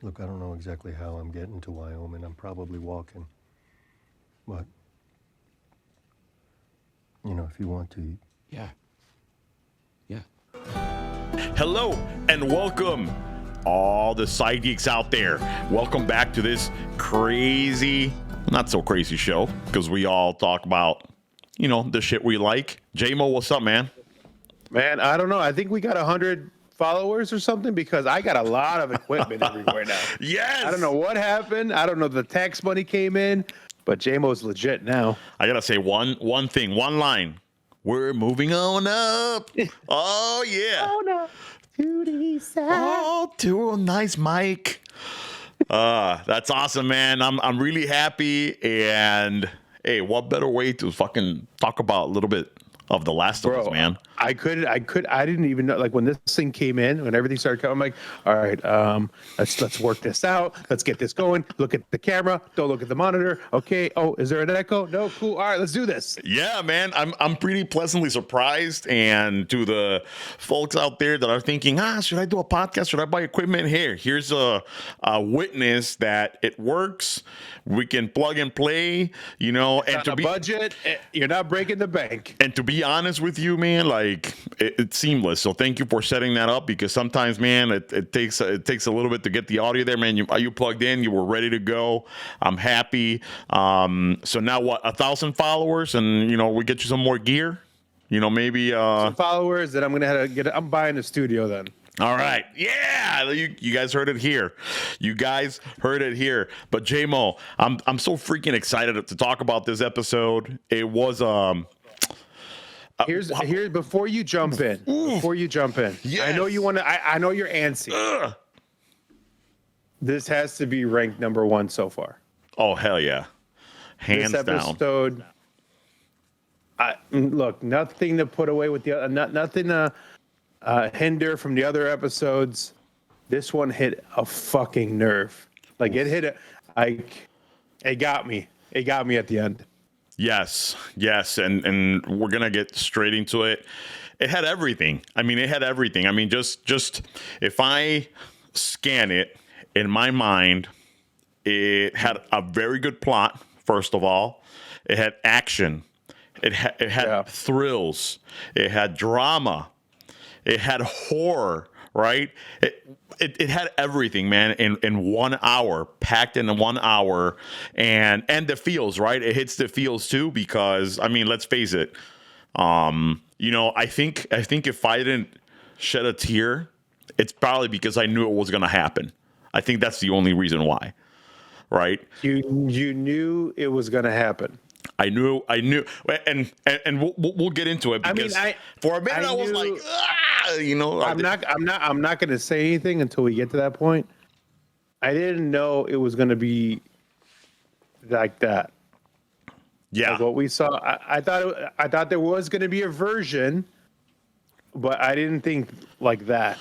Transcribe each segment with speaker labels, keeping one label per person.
Speaker 1: Look, I don't know exactly how I'm getting to Wyoming. I'm probably walking. But, if you want to.
Speaker 2: Yeah. Yeah. Hello and welcome, all the Sci'd Geeks out there. Welcome back to this crazy, not so crazy show, because we all talk about, the shit we like. J-Mo, what's up, man?
Speaker 3: Man, I don't know. I think we got 100 followers or something because I got a lot of equipment everywhere now.
Speaker 2: Yes!
Speaker 3: I don't know what happened. I don't know if the tax money came in, but JMO's legit now.
Speaker 2: I gotta say one thing, one line. We're moving on up. Oh, yeah.
Speaker 3: Oh, no. To the side.
Speaker 2: Oh, to a nice mic. That's awesome, man. I'm really happy. And hey, what better way to fucking talk about a little bit of The Last of Us, man?
Speaker 3: I didn't even know, like, when this thing came in, when everything started coming, I'm like, all right, let's work this out. Let's get this going. Look at the camera. Don't look at the monitor. Okay. Oh, is there an echo? No. Cool. All right, let's do this.
Speaker 2: Yeah, man. I'm pretty pleasantly surprised. And to the folks out there that are thinking, should I do a podcast? Should I buy equipment? Here's a witness that it works. We can plug and play, and to be
Speaker 3: budget, you're not breaking the bank.
Speaker 2: And to be honest with you, man, like it's seamless. So thank you for setting that up, because sometimes, man, it takes a little bit to get the audio there, man. You plugged in, you were ready to go. I'm happy. So now what? 1,000 followers, and we get you some more gear. Maybe
Speaker 3: some followers that I'm gonna have to get. I'm buying a studio then.
Speaker 2: All right. Yeah. You guys heard it here. But J-Mo, I'm so freaking excited to talk about this episode. It was
Speaker 3: Here's before you jump in.
Speaker 2: Yes.
Speaker 3: I know you want to. I know you're antsy. This has to be ranked number 1 so far.
Speaker 2: Oh, hell yeah. Hands
Speaker 3: this episode, down. Look, nothing to put away with the nothing to hinder from the other episodes. This one hit a fucking nerve. Like, it hit it got me. It got me at the end.
Speaker 2: Yes, and we're gonna get straight into it. It had everything. I mean, just if I scan it in my mind, it had a very good plot. First of all, it had action. It had thrills. It had drama. It had horror. Right? It had everything, man, in 1 hour, packed in 1 hour, and the feels, right? It hits the feels too, because let's face it, I think if I didn't shed a tear, it's probably because I knew it was gonna happen. I think that's the only reason why, right?
Speaker 3: You knew it was gonna happen.
Speaker 2: I knew, and we'll get into it, because for a minute I was like,
Speaker 3: I'm not going to say anything until we get to that point. I didn't know it was going to be like that.
Speaker 2: Yeah,
Speaker 3: like what we saw. I thought there was going to be a version, but I didn't think like that.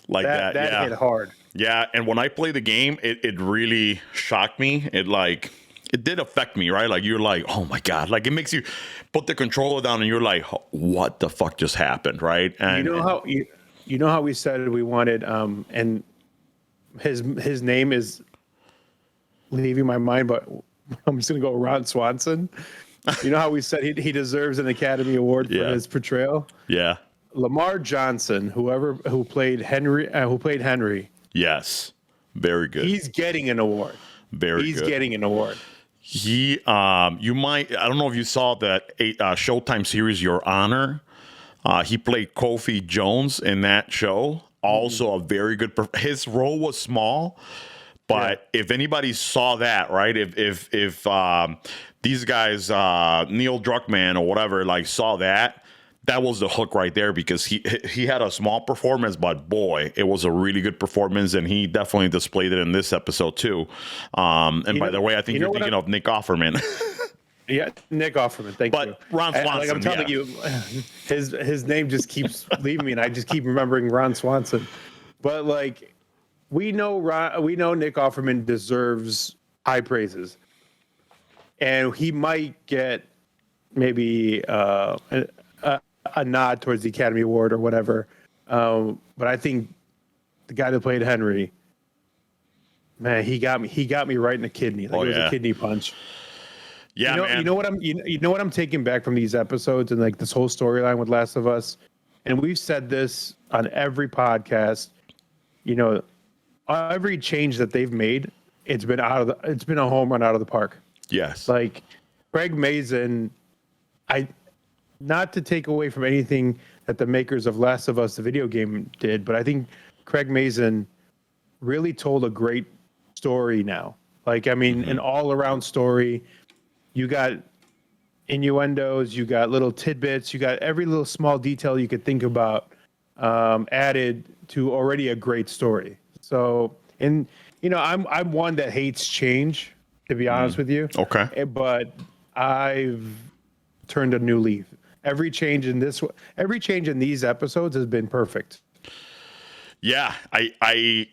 Speaker 3: That
Speaker 2: yeah.
Speaker 3: hit hard.
Speaker 2: Yeah, and when I played the game, it really shocked me. It did affect me, right? Like, you're like, oh my God. Like, it makes you put the controller down and you're like, what the fuck just happened, right? And
Speaker 3: you know how we said we wanted, and his name is leaving my mind, but I'm just gonna go Ron Swanson. You know how we said he deserves an Academy Award for his portrayal?
Speaker 2: Yeah.
Speaker 3: Lamar Johnson, who played Henry.
Speaker 2: Yes. Very good.
Speaker 3: He's getting an award.
Speaker 2: He's
Speaker 3: getting an award.
Speaker 2: I don't know if you saw that Showtime series, Your Honor. He played Kofi Jones in that show. Also a very good, his role was small, but if anybody saw that, right? If these guys, Neil Druckmann or whatever, like, saw that was the hook right there, because he had a small performance, but boy, it was a really good performance, and he definitely displayed it in this episode too. And by the way, I think you're thinking of Nick Offerman.
Speaker 3: Yeah, Nick Offerman. Thank you.
Speaker 2: But Ron Swanson.
Speaker 3: Like I'm telling you, his name just keeps leaving me, and I just keep remembering Ron Swanson. But like, we know Nick Offerman deserves high praises, and he might get maybe a nod towards the Academy Award or whatever. But I think the guy that played Henry, Man, he got me right in the kidney. Like, it was a kidney punch.
Speaker 2: Yeah, man.
Speaker 3: You know what I'm taking back from these episodes and like this whole storyline with Last of Us, and we've said this on every podcast. You know, every change that they've made, it's been a home run out of the park.
Speaker 2: Yes.
Speaker 3: Like Craig Mazin, not to take away from anything that the makers of Last of Us, the video game, did, but I think Craig Mazin really told a great story now. Like, I mean, an all-around story. You got innuendos, you got little tidbits, you got every little small detail you could think about added to already a great story. So, and you know, I'm one that hates change, to be honest with you.
Speaker 2: Okay.
Speaker 3: But I've turned a new leaf. Every change in these episodes has been perfect.
Speaker 2: Yeah, I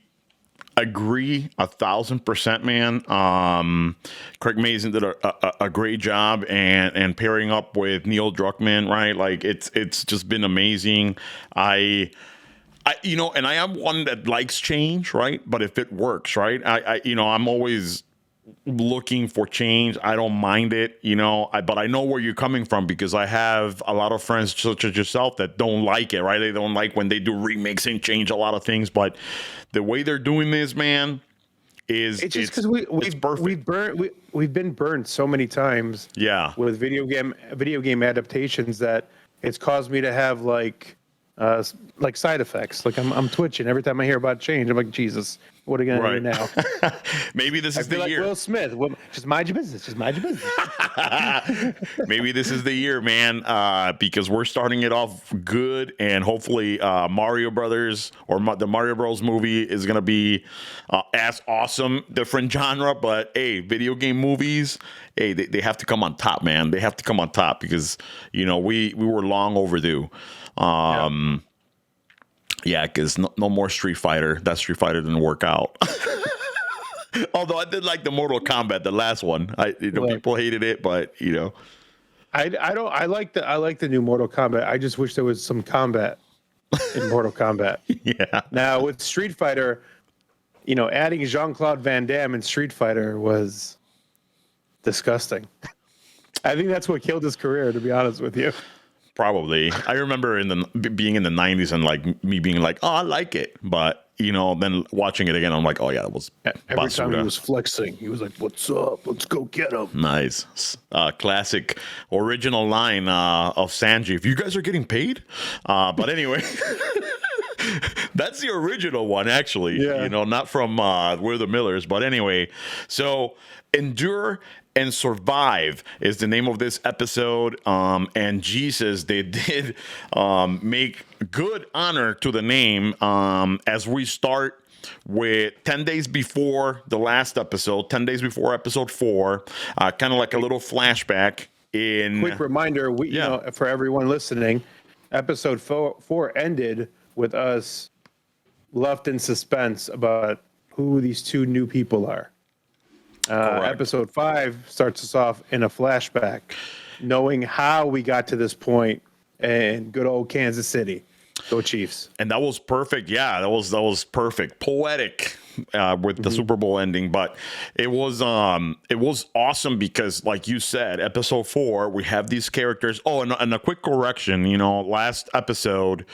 Speaker 2: agree 1,000%, man. Craig Mazin did a great job and pairing up with Neil Druckmann, right? Like it's just been amazing. I you know, and I am one that likes change, right? But if it works, right? I'm always looking for change. I don't mind it, you know, but I know where you're coming from because I have a lot of friends such as yourself that don't like it, right? They don't like when they do remakes and change a lot of things, but the way they're doing this, man, it's just because we've been burned so many times, with video game adaptations that it's caused me to have like side effects. Like I'm twitching every time I hear about change. I'm like, Jesus, what are you gonna do now? Maybe this is the year.
Speaker 3: Will Smith, just mind your business. Just mind your business.
Speaker 2: Maybe this is the year, man, because we're starting it off good, and hopefully Mario Brothers or the Mario Bros movie is gonna be as awesome. Different genre, but hey, video game movies, hey, they have to come on top, man. They have to come on top because you know we were long overdue. Yeah, because no more Street Fighter. That Street Fighter didn't work out. Although I did like the Mortal Kombat, the last one. People hated it, but you know,
Speaker 3: I like the new Mortal Kombat. I just wish there was some combat in Mortal Kombat.
Speaker 2: Yeah.
Speaker 3: Now with Street Fighter, you know, adding Jean-Claude Van Damme in Street Fighter was disgusting. I think that's what killed his career, to be honest with you.
Speaker 2: Probably. I remember being in the 90s and like me being like, oh, I like it. But, you know, then watching it again, I'm like, oh, yeah, it was
Speaker 3: every time he was flexing. He was like, what's up? Let's go get him.
Speaker 2: Nice. Classic original line of Sanji. If you guys are getting paid. But anyway, that's the original one, actually.
Speaker 3: Yeah.
Speaker 2: You know, not from We're the Millers. But anyway, so Endure and Survive is the name of this episode. And Jesus, they did make good honor to the name as we start with 10 days before the last episode, 10 days before episode 4, kind of like a little flashback.
Speaker 3: Quick reminder, you know, for everyone listening, episode 4 ended with us left in suspense about who these two new people are. Episode 5 starts us off in a flashback, knowing how we got to this point in good old Kansas City. Go Chiefs.
Speaker 2: And that was perfect. Yeah, that was perfect. Poetic with the Super Bowl ending, but it was awesome because, like you said, episode 4, we have these characters. Oh, and a quick correction, you know, last episode,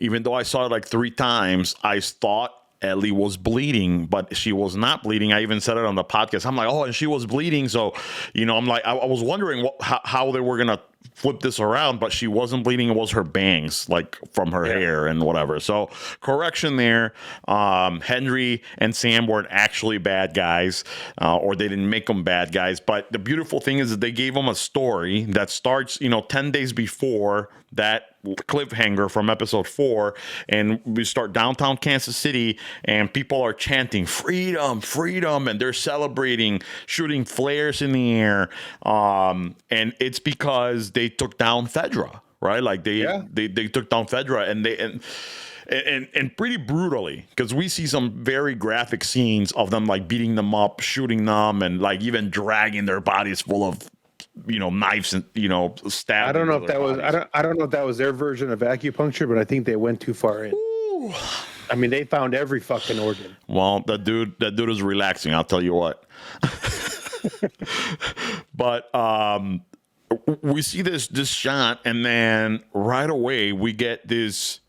Speaker 2: even though I saw it like 3 times, I thought Ellie was bleeding, but she was not bleeding. I even said it on the podcast. I'm like, oh, and she was bleeding. So, you know, I'm like, I was wondering how they were going to flip this around, but she wasn't bleeding. It was her bangs, like from her hair and whatever. So correction there. Henry and Sam weren't actually bad guys, or they didn't make them bad guys. But the beautiful thing is that they gave them a story that starts, you know, 10 days before that cliffhanger from episode 4, and we start downtown Kansas City, and people are chanting freedom, freedom, and they're celebrating, shooting flares in the air, and it's because they took down Fedra, right? Like they took down Fedra, and pretty brutally, because we see some very graphic scenes of them like beating them up, shooting them, and like even dragging their bodies full of, you know, knives and, you know, stab.
Speaker 3: I don't know if that was their version of acupuncture, but I think they went too far in.
Speaker 2: Ooh,
Speaker 3: I mean, they found every fucking organ.
Speaker 2: Well, that dude is relaxing. I'll tell you what. But we see this shot, and then right away we get this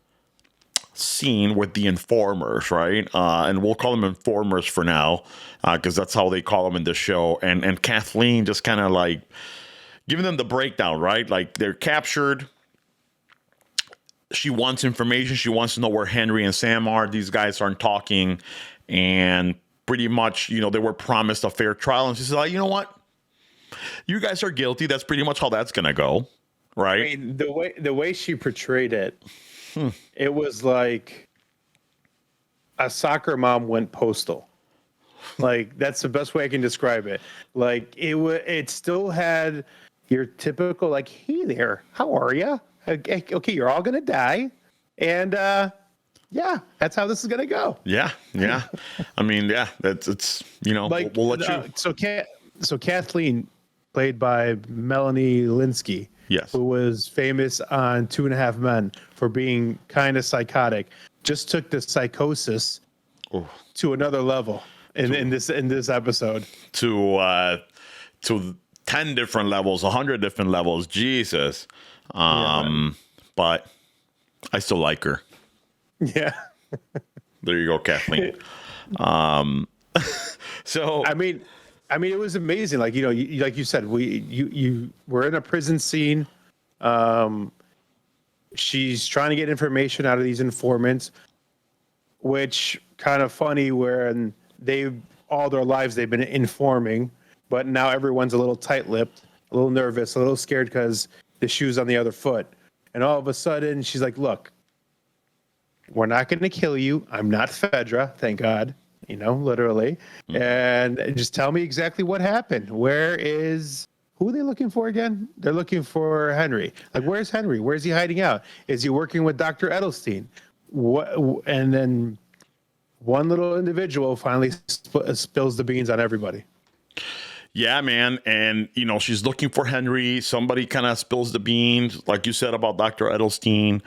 Speaker 2: scene with the informers, right? And we'll call them informers for now, because that's how they call them in the show. And Kathleen just kind of like giving them the breakdown, right? Like they're captured. She wants information. She wants to know where Henry and Sam are. These guys aren't talking, and pretty much, you know, they were promised a fair trial. And she's like, you know what? You guys are guilty. That's pretty much how that's gonna go, right?
Speaker 3: I mean, the way she portrayed it, it was like a soccer mom went postal. Like, that's the best way I can describe it. Like, it still had your typical, like, hey there, how are you? Okay, you're all gonna die, and yeah, that's how this is gonna go.
Speaker 2: Yeah. I mean, yeah, it's you know,
Speaker 3: Like,
Speaker 2: we'll let you.
Speaker 3: So Kathleen, played by Melanie Linsky,
Speaker 2: Yes.
Speaker 3: who was famous on 2.5 Men for being kind of psychotic, just took the psychosis to another level in this episode.
Speaker 2: To 10 different levels, 100 different levels. Jesus. But I still like her.
Speaker 3: Yeah.
Speaker 2: There you go, Kathleen. So
Speaker 3: I mean, it was amazing. Like, you know, like you said, you were in a prison scene. She's trying to get information out of these informants, which kind of funny when all their lives they've been informing, but now everyone's a little tight-lipped, a little nervous, a little scared because the shoe's on the other foot. And all of a sudden she's like, look, we're not going to kill you. I'm not Fedra, thank God. You know, literally. And just tell me exactly what happened. Who are they looking for again? They're looking for Henry. Like, where's Henry? Where's he hiding out? Is he working with Dr. Edelstein? And then one little individual finally spills the beans on everybody.
Speaker 2: yeah, man. And, you know, she's looking for Henry. Somebody kind of spills the beans, like you said about Dr. Edelstein.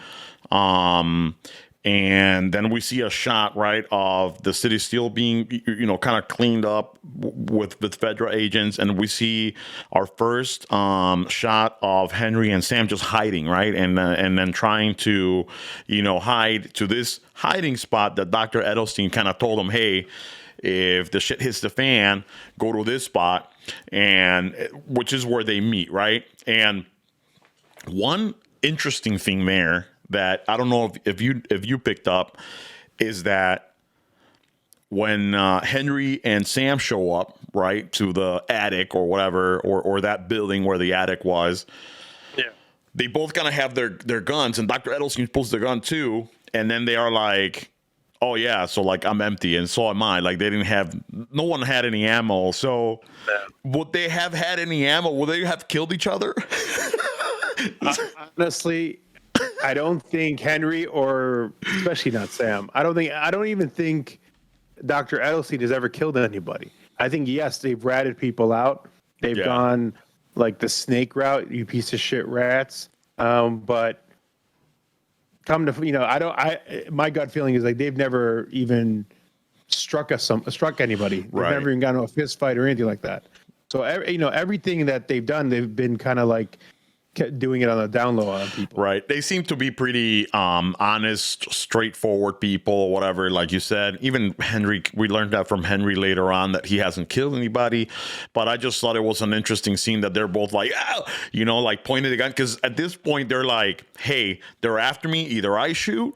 Speaker 2: And then we see a shot, right, of the city still being, you know, kind of cleaned up with Fedra agents. And we see our first shot of Henry and Sam just hiding, right? And then trying to, you know, hide to this hiding spot that Dr. Edelstein kind of told them, hey, if the shit hits the fan, go to this spot, and which is where they meet, right? And one interesting thing there that I don't know if you picked up is that when Henry and Sam show up, right, to the attic or whatever, or that building where the attic was,
Speaker 3: Yeah.
Speaker 2: they both kind of have their guns, and Dr. Edelstein pulls their gun too, and then they are like, oh yeah, so like I'm empty, and so am I. Like no one had any ammo. So would they have had any ammo? Would they have killed each other?
Speaker 3: Honestly, I don't think Henry, or especially not Sam, I don't even think Dr. Edelstein has ever killed anybody. I think, yes, they've ratted people out. They've gone like the snake route, you piece of shit rats. But come to, you know, my gut feeling is like they've never even struck anybody. They've
Speaker 2: Right.
Speaker 3: never even gotten into a fist fight or anything like that. So, you know, everything that they've done, they've been kind of like doing it on the down low on people.
Speaker 2: Right. They seem to be pretty honest, straightforward people or whatever, like you said. Even Henry, we learned that from Henry later on that he hasn't killed anybody. But I just thought it was an interesting scene that they're both like, oh, you know, like pointing the gun. Because at this point, they're like, hey, they're after me. Either I shoot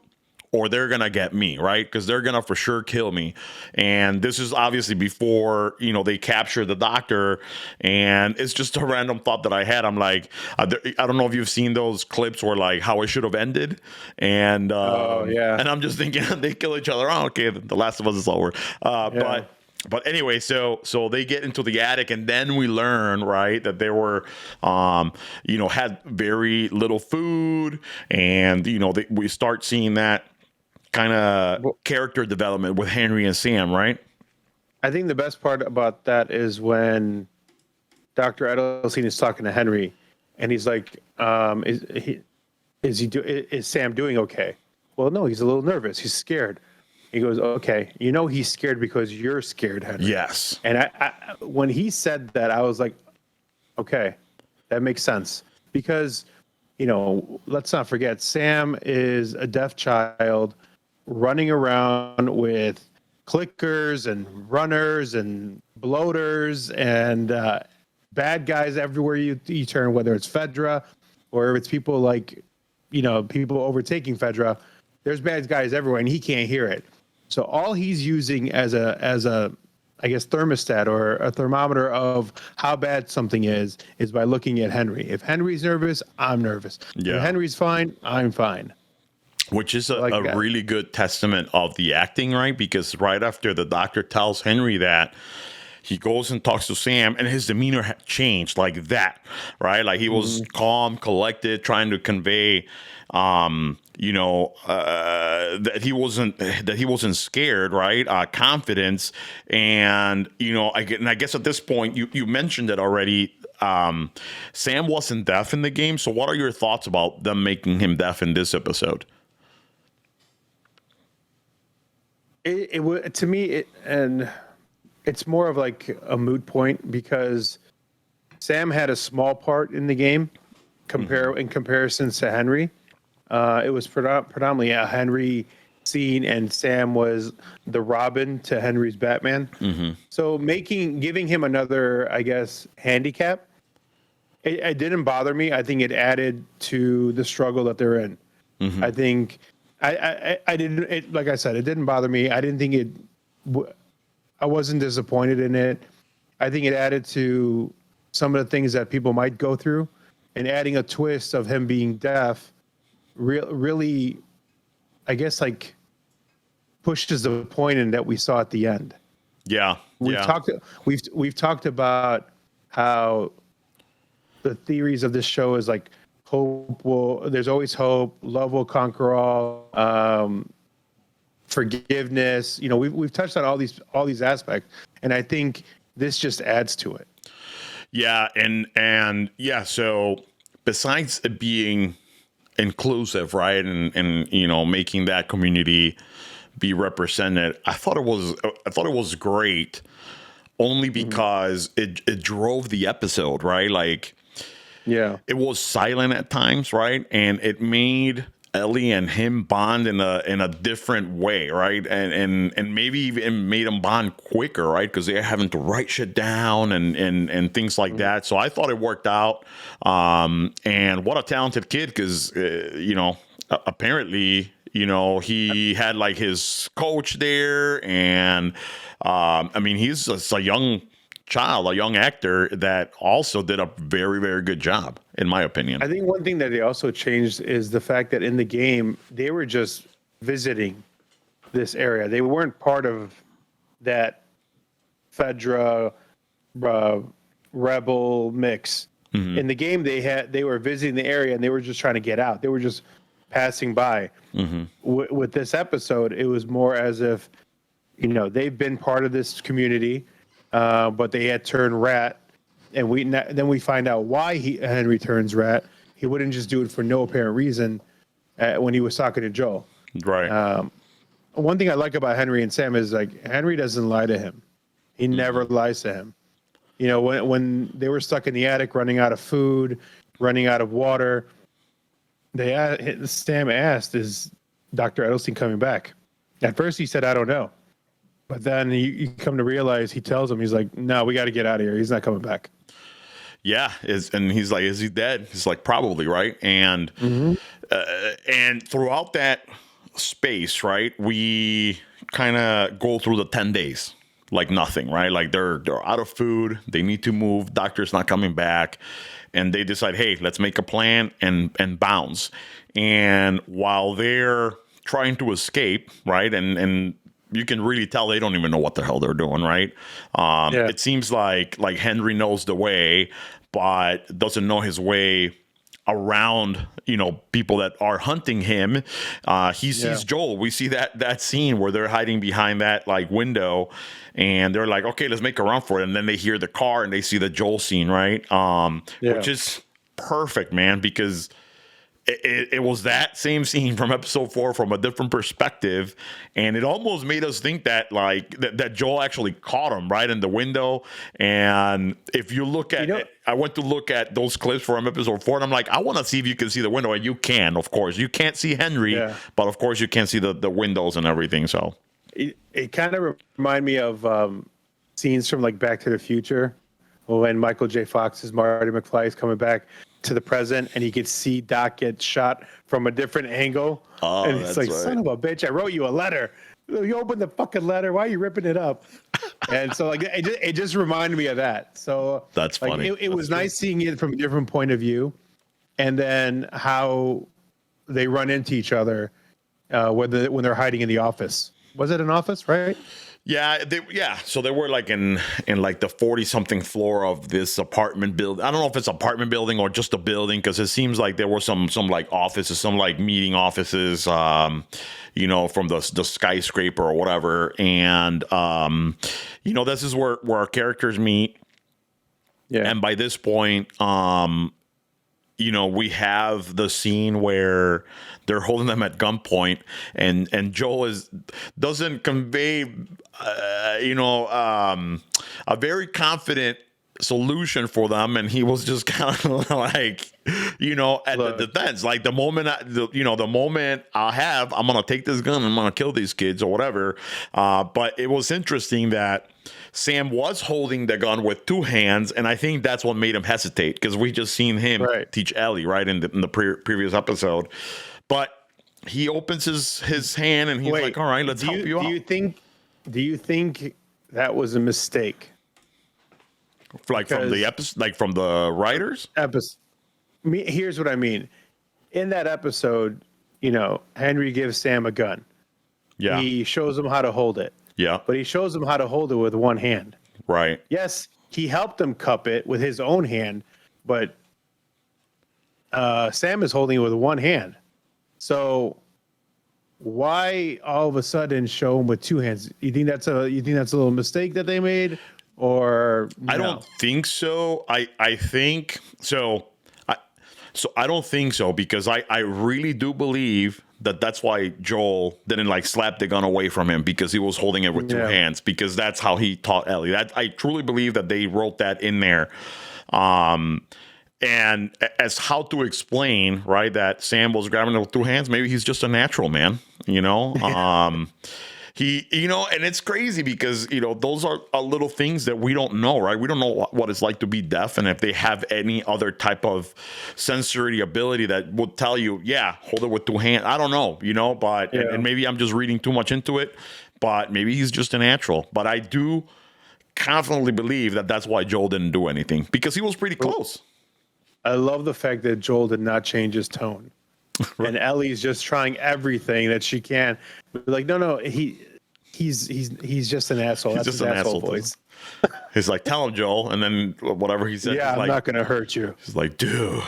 Speaker 2: or they're going to get me, right? Because they're going to for sure kill me. And this is obviously before, you know, they capture the doctor. And it's just a random thought that I had. I'm like, I don't know if you've seen those clips where like how it should have ended. And and I'm just thinking they kill each other. Oh, okay, The Last of Us is over. But anyway, so they get into the attic, and then we learn, right, that they were, you know, had very little food, and you know we start seeing that kind of character development with Henry and Sam, right?
Speaker 3: I think the best part about that is when Dr. Edelstein is talking to Henry, and he's like, "Is Sam doing okay?" Well, no, he's a little nervous. He's scared. He goes, okay, you know he's scared because you're scared, Henry.
Speaker 2: Yes.
Speaker 3: And I when he said that, I was like, okay, that makes sense. Because, you know, let's not forget, Sam is a deaf child running around with clickers and runners and bloaters and bad guys everywhere you turn, whether it's Fedra or if it's people like, you know, people overtaking Fedra. There's bad guys everywhere, and he can't hear it. So all he's using as a I guess thermostat or a thermometer of how bad something is by looking at Henry. If Henry's nervous, I'm nervous.
Speaker 2: Yeah.
Speaker 3: If Henry's fine, I'm fine.
Speaker 2: Which is
Speaker 3: like
Speaker 2: a
Speaker 3: that.
Speaker 2: really good testament of the acting, right? Because right after the doctor tells Henry that, he goes and talks to Sam, and his demeanor changed like that, right? Like he was calm, collected, trying to convey, that he wasn't scared, right? Confidence, and I guess at this point, you mentioned it already. Sam wasn't deaf in the game, so what are your thoughts about them making him deaf in this episode?
Speaker 3: It would, to me, and it's more of like a moot point because Sam had a small part in the game in comparison to Henry. It was predominantly a Henry scene, and Sam was the Robin to Henry's Batman. So giving him another, I guess, handicap, it didn't bother me. I think it added to the struggle that they're in. I think I didn't. Like I said, it didn't bother me. I didn't think it. I wasn't disappointed in it. I think it added to some of the things that people might go through, and adding a twist of him being deaf really, I guess, like pushes the point in that we saw at the end.
Speaker 2: Yeah,
Speaker 3: we've talked about how the theories of this show is like there's always hope, love will conquer all, forgiveness. We've touched on all these aspects, and I think this just adds to it.
Speaker 2: Yeah, and yeah, so besides it being inclusive, right, and making that community be represented, I thought it was great, only because it drove the episode, right? Like, yeah, it was silent at times, right, and it made Ellie and him bond in a different way, right? And maybe even made them bond quicker, right? Because they're having to write shit down and things like that. So I thought it worked out. And what a talented kid, because apparently he had like his coach there, and he's just a young actor that also did a very, very good job, in my opinion.
Speaker 3: I think one thing that they also changed is the fact that in the game, they were just visiting this area. They weren't part of that Fedra rebel mix. In the game, they were visiting the area, and they were just trying to get out. They were just passing by. With this episode, it was more as if, they've been part of this community, but they had turned rat, and then we find out why Henry turns rat. He wouldn't just do it for no apparent reason when he was talking to Joel.
Speaker 2: Right.
Speaker 3: One thing I like about Henry and Sam is like Henry doesn't lie to him. He never lies to him. When they were stuck in the attic, running out of food, running out of water, Sam asked, "Is Dr. Edelstein coming back?" At first, he said, "I don't know." But then you come to realize he tells him, he's like, "No, we got to get out of here. He's not coming back."
Speaker 2: Yeah, and he's like, "Is he dead?" He's like, "Probably, right?" And and throughout that space, right, we kind of go through the 10 days like nothing, right? Like they're out of food, they need to move, doctor's not coming back, and they decide, hey, let's make a plan and bounce. And while they're trying to escape, right, and you can really tell they don't even know what the hell they're doing, right? It seems like Henry knows the way, but doesn't know his way around, people that are hunting him. He sees Joel. We see that scene where they're hiding behind that like window, and they're like, okay, let's make a run for it. And then they hear the car and they see the Joel scene, right? Which is perfect, man, because it was that same scene from episode 4 from a different perspective, and it almost made us think that that Joel actually caught him right in the window. And if you look at it, I went to look at those clips from episode 4, and I'm like, I want to see if you can see the window, and you can. Of course, you can't see Henry, but of course you can see the windows and everything. So
Speaker 3: it kind of reminded me of scenes from like Back to the Future, when Michael J. Fox's Marty McFly is coming back to the present, and he could see Doc get shot from a different angle.
Speaker 2: Oh,
Speaker 3: and it's like, right. Son of a bitch, I wrote you a letter. You opened the fucking letter. Why are you ripping it up? And so like it just reminded me of that. So
Speaker 2: that's
Speaker 3: like,
Speaker 2: funny.
Speaker 3: It was nice seeing it from a different point of view, and then how they run into each other when they're hiding in the office. Was it an office, right?
Speaker 2: Yeah, So they were like in like the 40-something floor of this apartment building. I don't know if it's apartment building or just a building, because it seems like there were some like offices, some like meeting offices, from the skyscraper or whatever. And this is where our characters meet. Yeah. And by this point, we have the scene where they're holding them at gunpoint, and Joel doesn't convey, a very confident solution for them, and he was just kind of like, at the defense, like the moment I'm gonna take this gun and I'm gonna kill these kids or whatever. But it was interesting that Sam was holding the gun with two hands, and I think that's what made him hesitate, because we just seen him teach Ellie right in the previous episode. But he opens his hand, and he's like, all right, let's help you out.
Speaker 3: Do you think that was a mistake?
Speaker 2: Like from the episode, like from the writers?
Speaker 3: Here's what I mean. In that episode, Henry gives Sam a gun. Yeah. He shows him how to hold it.
Speaker 2: Yeah.
Speaker 3: But he shows him how to hold it with one hand.
Speaker 2: Right.
Speaker 3: Yes, he helped him cup it with his own hand, but Sam is holding it with one hand. So why all of a sudden show him with two hands? You think that's a little mistake that they made, or
Speaker 2: I don't think so. I think so. I don't think so, because I really do believe that's why Joel didn't like slap the gun away from him, because he was holding it with two hands, because that's how he taught Ellie. That I truly believe that they wrote that in there. And as how to explain, right, that Sam was grabbing it with two hands, maybe he's just a natural, man, He, and it's crazy because, those are little things that we don't know, right? We don't know what it's like to be deaf, and if they have any other type of sensory ability that would tell you, hold it with two hands. I don't know, but and maybe I'm just reading too much into it, but maybe he's just a natural. But I do confidently believe that that's why Joel didn't do anything, because he was pretty close.
Speaker 3: I love the fact that Joel did not change his tone. Right. And Ellie's just trying everything that she can. Like, no, he's just an asshole.
Speaker 2: He's
Speaker 3: That's
Speaker 2: just an asshole
Speaker 3: voice.
Speaker 2: He's like, tell him, Joel, and then whatever he said.
Speaker 3: Yeah, I'm not gonna hurt you.
Speaker 2: He's like, dude.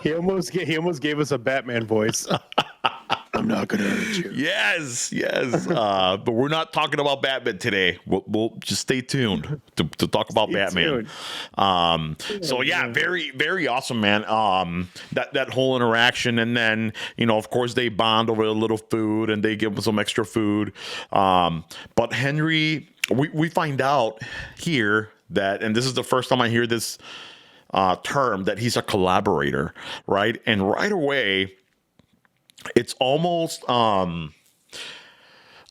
Speaker 3: he almost gave us a Batman voice. I'm not gonna hurt you.
Speaker 2: Yes. But we're not talking about Batman today. We'll just stay tuned to talk about Batman. So very, very awesome, man. That whole interaction, and then of course they bond over a little food, and they give him some extra food. But Henry, we find out here that, and this is the first time I hear this term, that he's a collaborator, right? And right away, it's almost I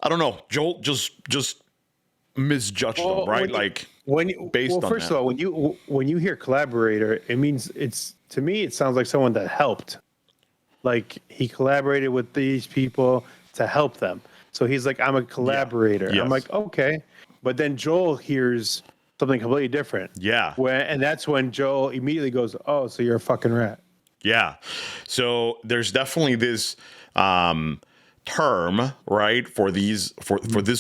Speaker 2: don't know. Joel just misjudged him, right?
Speaker 3: First of all, when you hear collaborator, it means to me it sounds like someone that helped. Like he collaborated with these people to help them. So he's like, I'm a collaborator. Yeah. Yes. I'm like, okay. But then Joel hears something completely different.
Speaker 2: Yeah.
Speaker 3: And that's when Joel immediately goes, oh, so you're a fucking rat.
Speaker 2: Yeah. So there's definitely this term, right, for this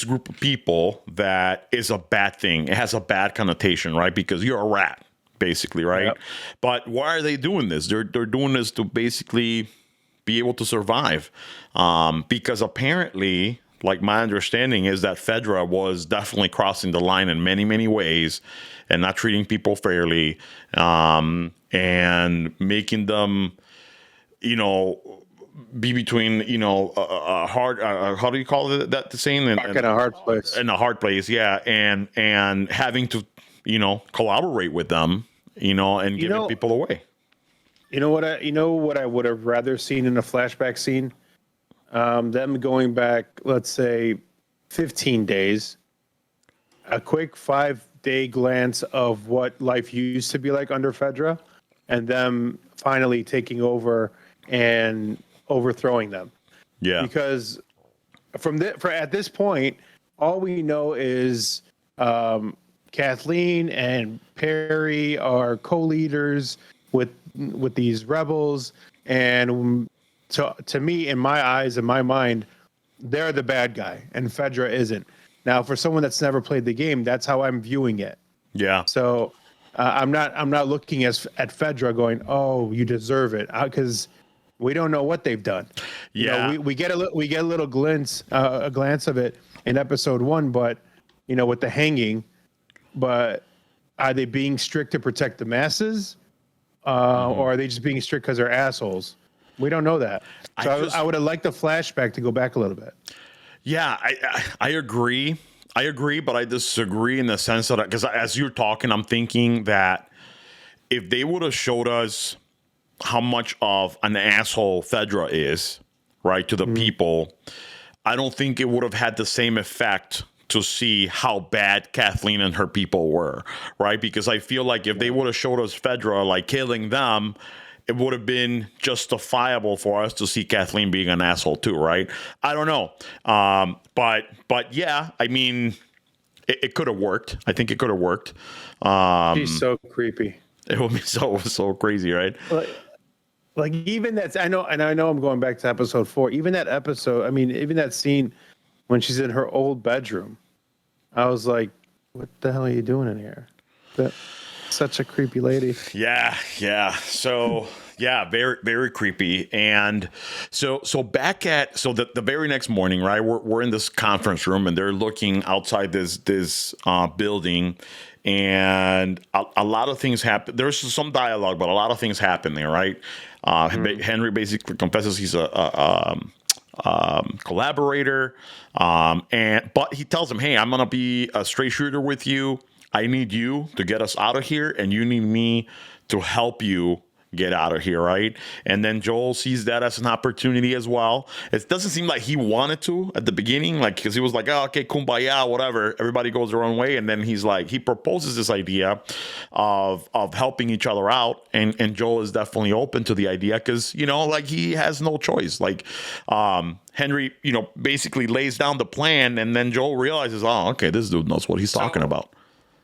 Speaker 2: group of people that is a bad thing. It has a bad connotation, right? Because you're a rat, basically, right? Yep. But why are they doing this? They're doing this to basically be able to survive. Because apparently, like my understanding is that Fedra was definitely crossing the line in many, many ways and not treating people fairly, and making them you know, be between, you know, a hard, how do you call it, that the saying?
Speaker 3: In a hard place.
Speaker 2: In a hard place, yeah, and having to, you know, collaborate with them, you know, and giving people away.
Speaker 3: You know what I would have rather seen in a flashback scene? Them going back, let's say, 15 days, a quick 5-day glance of what life used to be like under Fedra, and them finally taking over and overthrowing them.
Speaker 2: Yeah.
Speaker 3: Because at this point, all we know is Kathleen and Perry are co-leaders with these rebels, and to me, in my eyes, in my mind, they're the bad guy, and Fedra isn't. Now, for someone that's never played the game, that's how I'm viewing it.
Speaker 2: Yeah.
Speaker 3: So I'm not looking at Fedra going, "Oh, you deserve it," because we don't know what they've done.
Speaker 2: Yeah.
Speaker 3: You know, we get a little glance of it in episode 1, but you know, with the hanging. But are they being strict to protect the masses, or are they just being strict because they're assholes? We don't know that. So I would have liked the flashback to go back a little bit.
Speaker 2: Yeah, I agree. I agree, but I disagree in the sense that, because as you're talking, I'm thinking that if they would have showed us how much of an asshole Fedra is, right, to the people, I don't think it would have had the same effect to see how bad Kathleen and her people were, right? Because I feel like if they would have showed us Fedra like killing them, it would have been justifiable for us to see Kathleen being an asshole too, right? I don't know. But yeah, I mean, it could have worked. I think it could have worked.
Speaker 3: She's so creepy.
Speaker 2: It would be so crazy, right?
Speaker 3: Like even that's, I know I'm going back to episode 4. Even that episode, I mean, even that scene when she's in her old bedroom, I was like, what the hell are you doing in here? Such a creepy lady.
Speaker 2: Yeah. So yeah, very, very creepy. And so the very next morning, right? We're in this conference room and they're looking outside this building, and a lot of things happen. There's some dialogue, but a lot of things happen there, right? Henry basically confesses he's a collaborator, but he tells him, hey, I'm gonna be a straight shooter with you. I need you to get us out of here, and you need me to help you get out of here, right? And then Joel sees that as an opportunity as well. It doesn't seem like he wanted to at the beginning, like, because he was like, oh, okay, kumbaya, whatever, everybody goes their own way. And then he's like, he proposes this idea of helping each other out, and Joel is definitely open to the idea because, you know, like, he has no choice. Like, Henry, you know, basically lays down the plan, and then Joel realizes, oh, okay, this dude knows what he's talking about.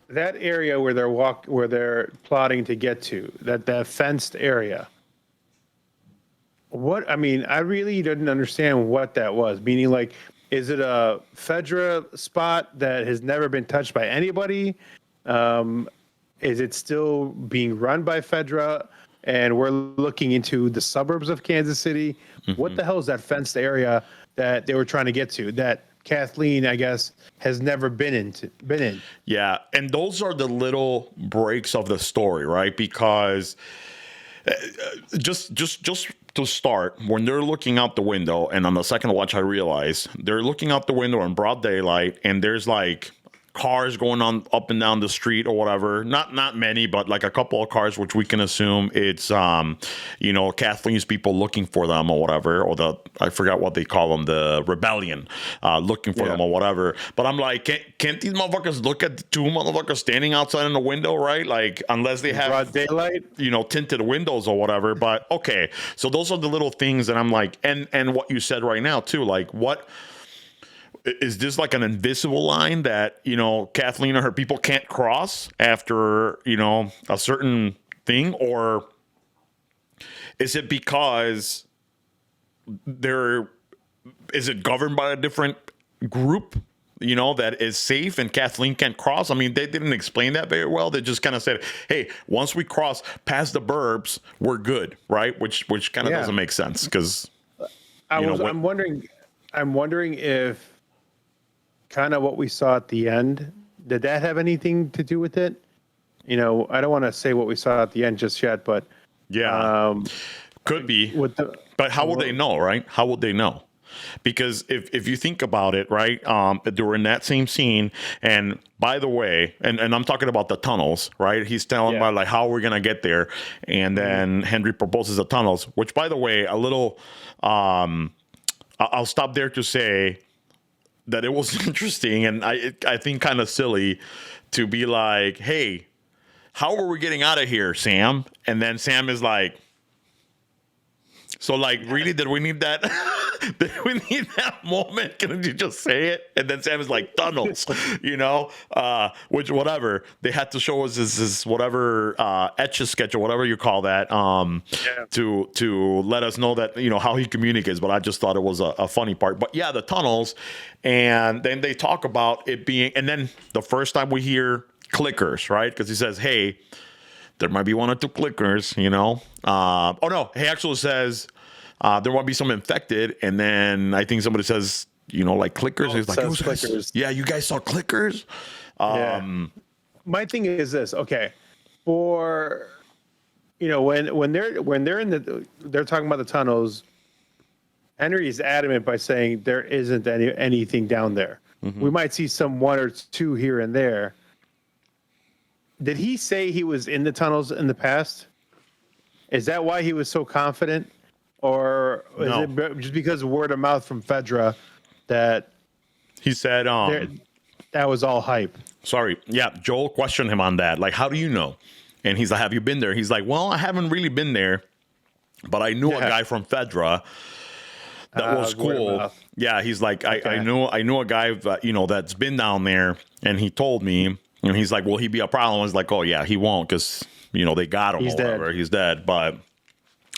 Speaker 3: That area where they're plotting to get to, that fenced area. What, I mean, I really didn't understand what that was. Meaning, like, is it a Fedra spot that has never been touched by anybody? Is it still being run by Fedra? And we're looking into the suburbs of Kansas City. Mm-hmm. What the hell is that fenced area that they were trying to get to? That Kathleen, I guess, has never been in. Yeah,
Speaker 2: and those are the little breaks of the story, right? Because just to start, when they're looking out the window, and on the second watch, I realized they're looking out the window in broad daylight, and there's like cars going on up and down the street or whatever. Not many, but like a couple of cars, which we can assume it's you know, Kathleen's people looking for them or whatever, or I forgot what they call them, the rebellion looking for them or whatever. But I'm like, can't these motherfuckers look at the two motherfuckers standing outside in the window, right? Like, unless they have
Speaker 3: broad daylight, you know,
Speaker 2: tinted windows or whatever. But okay, so those are the little things that I'm like, and what you said right now too, like, what is this, like an invisible line that, you know, Kathleen or her people can't cross after, you know, a certain thing? Or is it because is it governed by a different group, you know, that is safe and Kathleen can't cross? I mean, they didn't explain that very well. They just kind of said, hey, once we cross past the burbs, we're good, right? Which kind of doesn't make sense, because
Speaker 3: I'm wondering if kind of what we saw at the end, did that have anything to do with it? You know, I don't want to say what we saw at the end just yet, but
Speaker 2: Could be.
Speaker 3: with the
Speaker 2: But how would they know, right? How would they know? Because if you think about it, right, during that same scene, and by the way, and I'm talking about the tunnels, right? He's telling about like how we're gonna get there, and then Henry proposes the tunnels, which, by the way, a little. I'll stop there to say that it was interesting, and I think kind of silly to be like, hey, how are we getting out of here, Sam? And then Sam is like, so like, really, did we need that? Did we need that moment? Can you just say it? And then Sam is like, tunnels, which whatever. They had to show us this whatever etch-a-sketch or whatever you call that to let us know that, how he communicates. But I just thought it was a funny part. But yeah, the tunnels. And then they talk about it being, and then the first time we hear clickers, right? Because he says, hey, there might be one or two clickers, oh no, he actually says there might be some infected, and then I think somebody says, like clickers. He's like, clickers. Yeah, you guys saw clickers.
Speaker 3: My thing is this, okay, for when they're they're talking about the tunnels, Henry is adamant by saying there isn't anything down there. Mm-hmm. We might see some one or two here and there. Did he say he was in the tunnels in the past? Is that why he was so confident? Or is it just because of word of mouth from Fedra that
Speaker 2: he said
Speaker 3: that was all hype?
Speaker 2: Sorry. Yeah, Joel questioned him on that. Like, how do you know? And he's like, have you been there? He's like, well, I haven't really been there, but I knew a guy from Fedra that was cool. Yeah, he's like, I knew a guy that, that's been down there, and he told me. And he's like, will he be a problem? I was like, oh, yeah, he won't, because, they got him or whatever. He's dead. But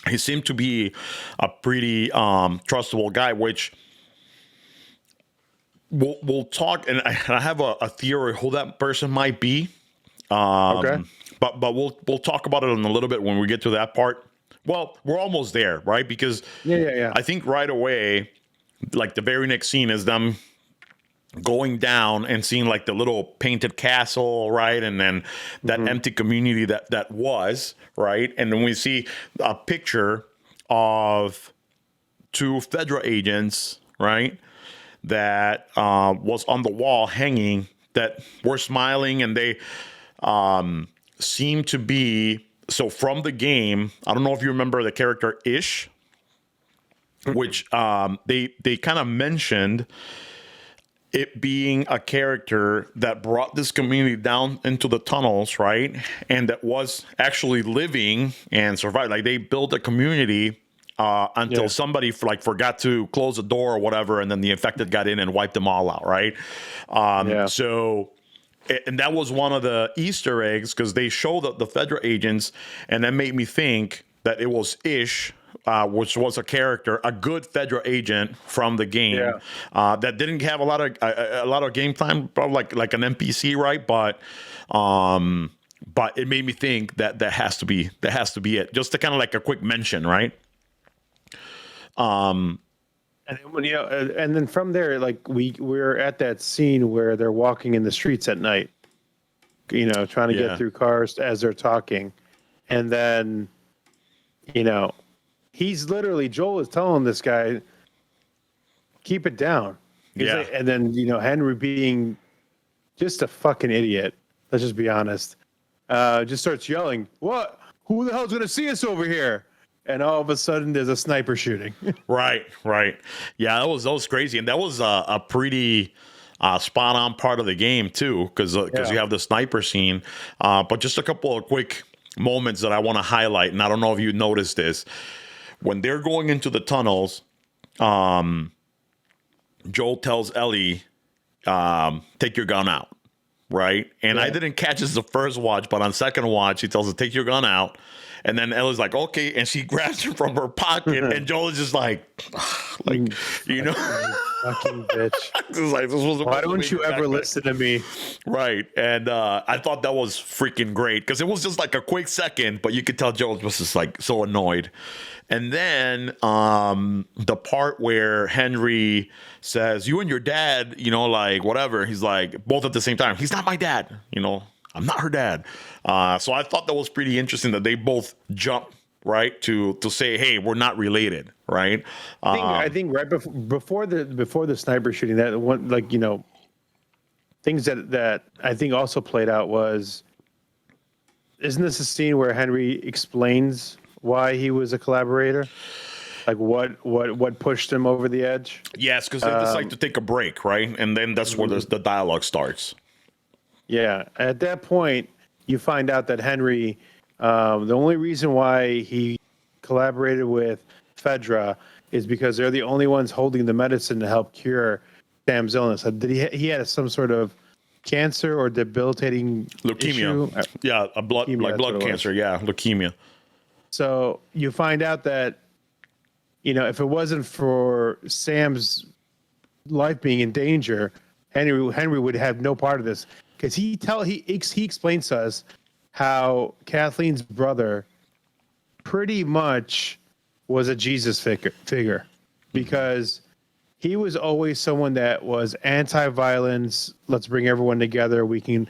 Speaker 2: he seemed to be a pretty trustable guy, which we'll talk. And I have a theory who that person might be. Okay. But we'll talk about it in a little bit when we get to that part. Well, we're almost there, right? Because I think right away, like the very next scene is them going down and seeing like the little painted castle, right? And then that empty community that was, right? And then we see a picture of two Fedra agents, right? That was on the wall hanging, that were smiling, and they seem to be, so from the game, I don't know if you remember the character Ish, which they kind of mentioned it being a character that brought this community down into the tunnels, right? And that was actually living and survived. Like, they built a community until somebody forgot to close the door or whatever, and then the infected got in and wiped them all out, right? So, and that was one of the Easter eggs, because they showed the Fedra agents, and that made me think that it was Ish, which was a character, a good Fedra agent from the game, that didn't have a lot of game time, probably like an NPC, right? But it made me think that has to be it. Just to kind of like a quick mention, right?
Speaker 3: And then and then from there, like we're at that scene where they're walking in the streets at night, trying to get through cars as they're talking, and then, he's literally, Joel is telling this guy, keep it down. Like, and then, Henry, being just a fucking idiot, let's just be honest, just starts yelling, what? Who the hell's going to see us over here? And all of a sudden, there's a sniper shooting.
Speaker 2: Right. Yeah, that was crazy. And that was a pretty spot on part of the game, too, because you have the sniper scene. But just a couple of quick moments that I want to highlight. And I don't know if you noticed this. When they're going into the tunnels, Joel tells Ellie, take your gun out, right? And I didn't catch this the first watch, but on second watch, he tells her, take your gun out. And then Ellie's like, okay. And she grabs it from her pocket, and Joel is just like, fucking
Speaker 3: bitch.
Speaker 2: Like,
Speaker 3: why don't you ever listen to me?
Speaker 2: Right. And I thought that was freaking great, because it was just like a quick second, but you could tell Joel was just like so annoyed. And then the part where Henry says, you and your dad, like whatever. He's like, both at the same time. He's not my dad. I'm not her dad. So I thought that was pretty interesting that they both jump right? To say, hey, we're not related, right?
Speaker 3: I think right before the sniper shooting, that one, like, things that I think also played out was, isn't this a scene where Henry explains why he was a collaborator? Like what pushed him over the edge?
Speaker 2: Yes, because they decide to take a break, right? And then that's where the dialogue starts.
Speaker 3: Yeah. At that point, you find out that Henry, the only reason why he collaborated with Fedra is because they're the only ones holding the medicine to help cure Sam's illness. Did he had some sort of cancer or debilitating
Speaker 2: Leukemia.
Speaker 3: issue?
Speaker 2: Yeah, a blood
Speaker 3: Leukemia,
Speaker 2: like
Speaker 3: that's what
Speaker 2: blood
Speaker 3: it was.
Speaker 2: cancer. Yeah, leukemia.
Speaker 3: So you find out that, if it wasn't for Sam's life being in danger, Henry would have no part of this, because he explains to us how Kathleen's brother pretty much was a Jesus figure, because he was always someone that was anti-violence. Let's bring everyone together. We can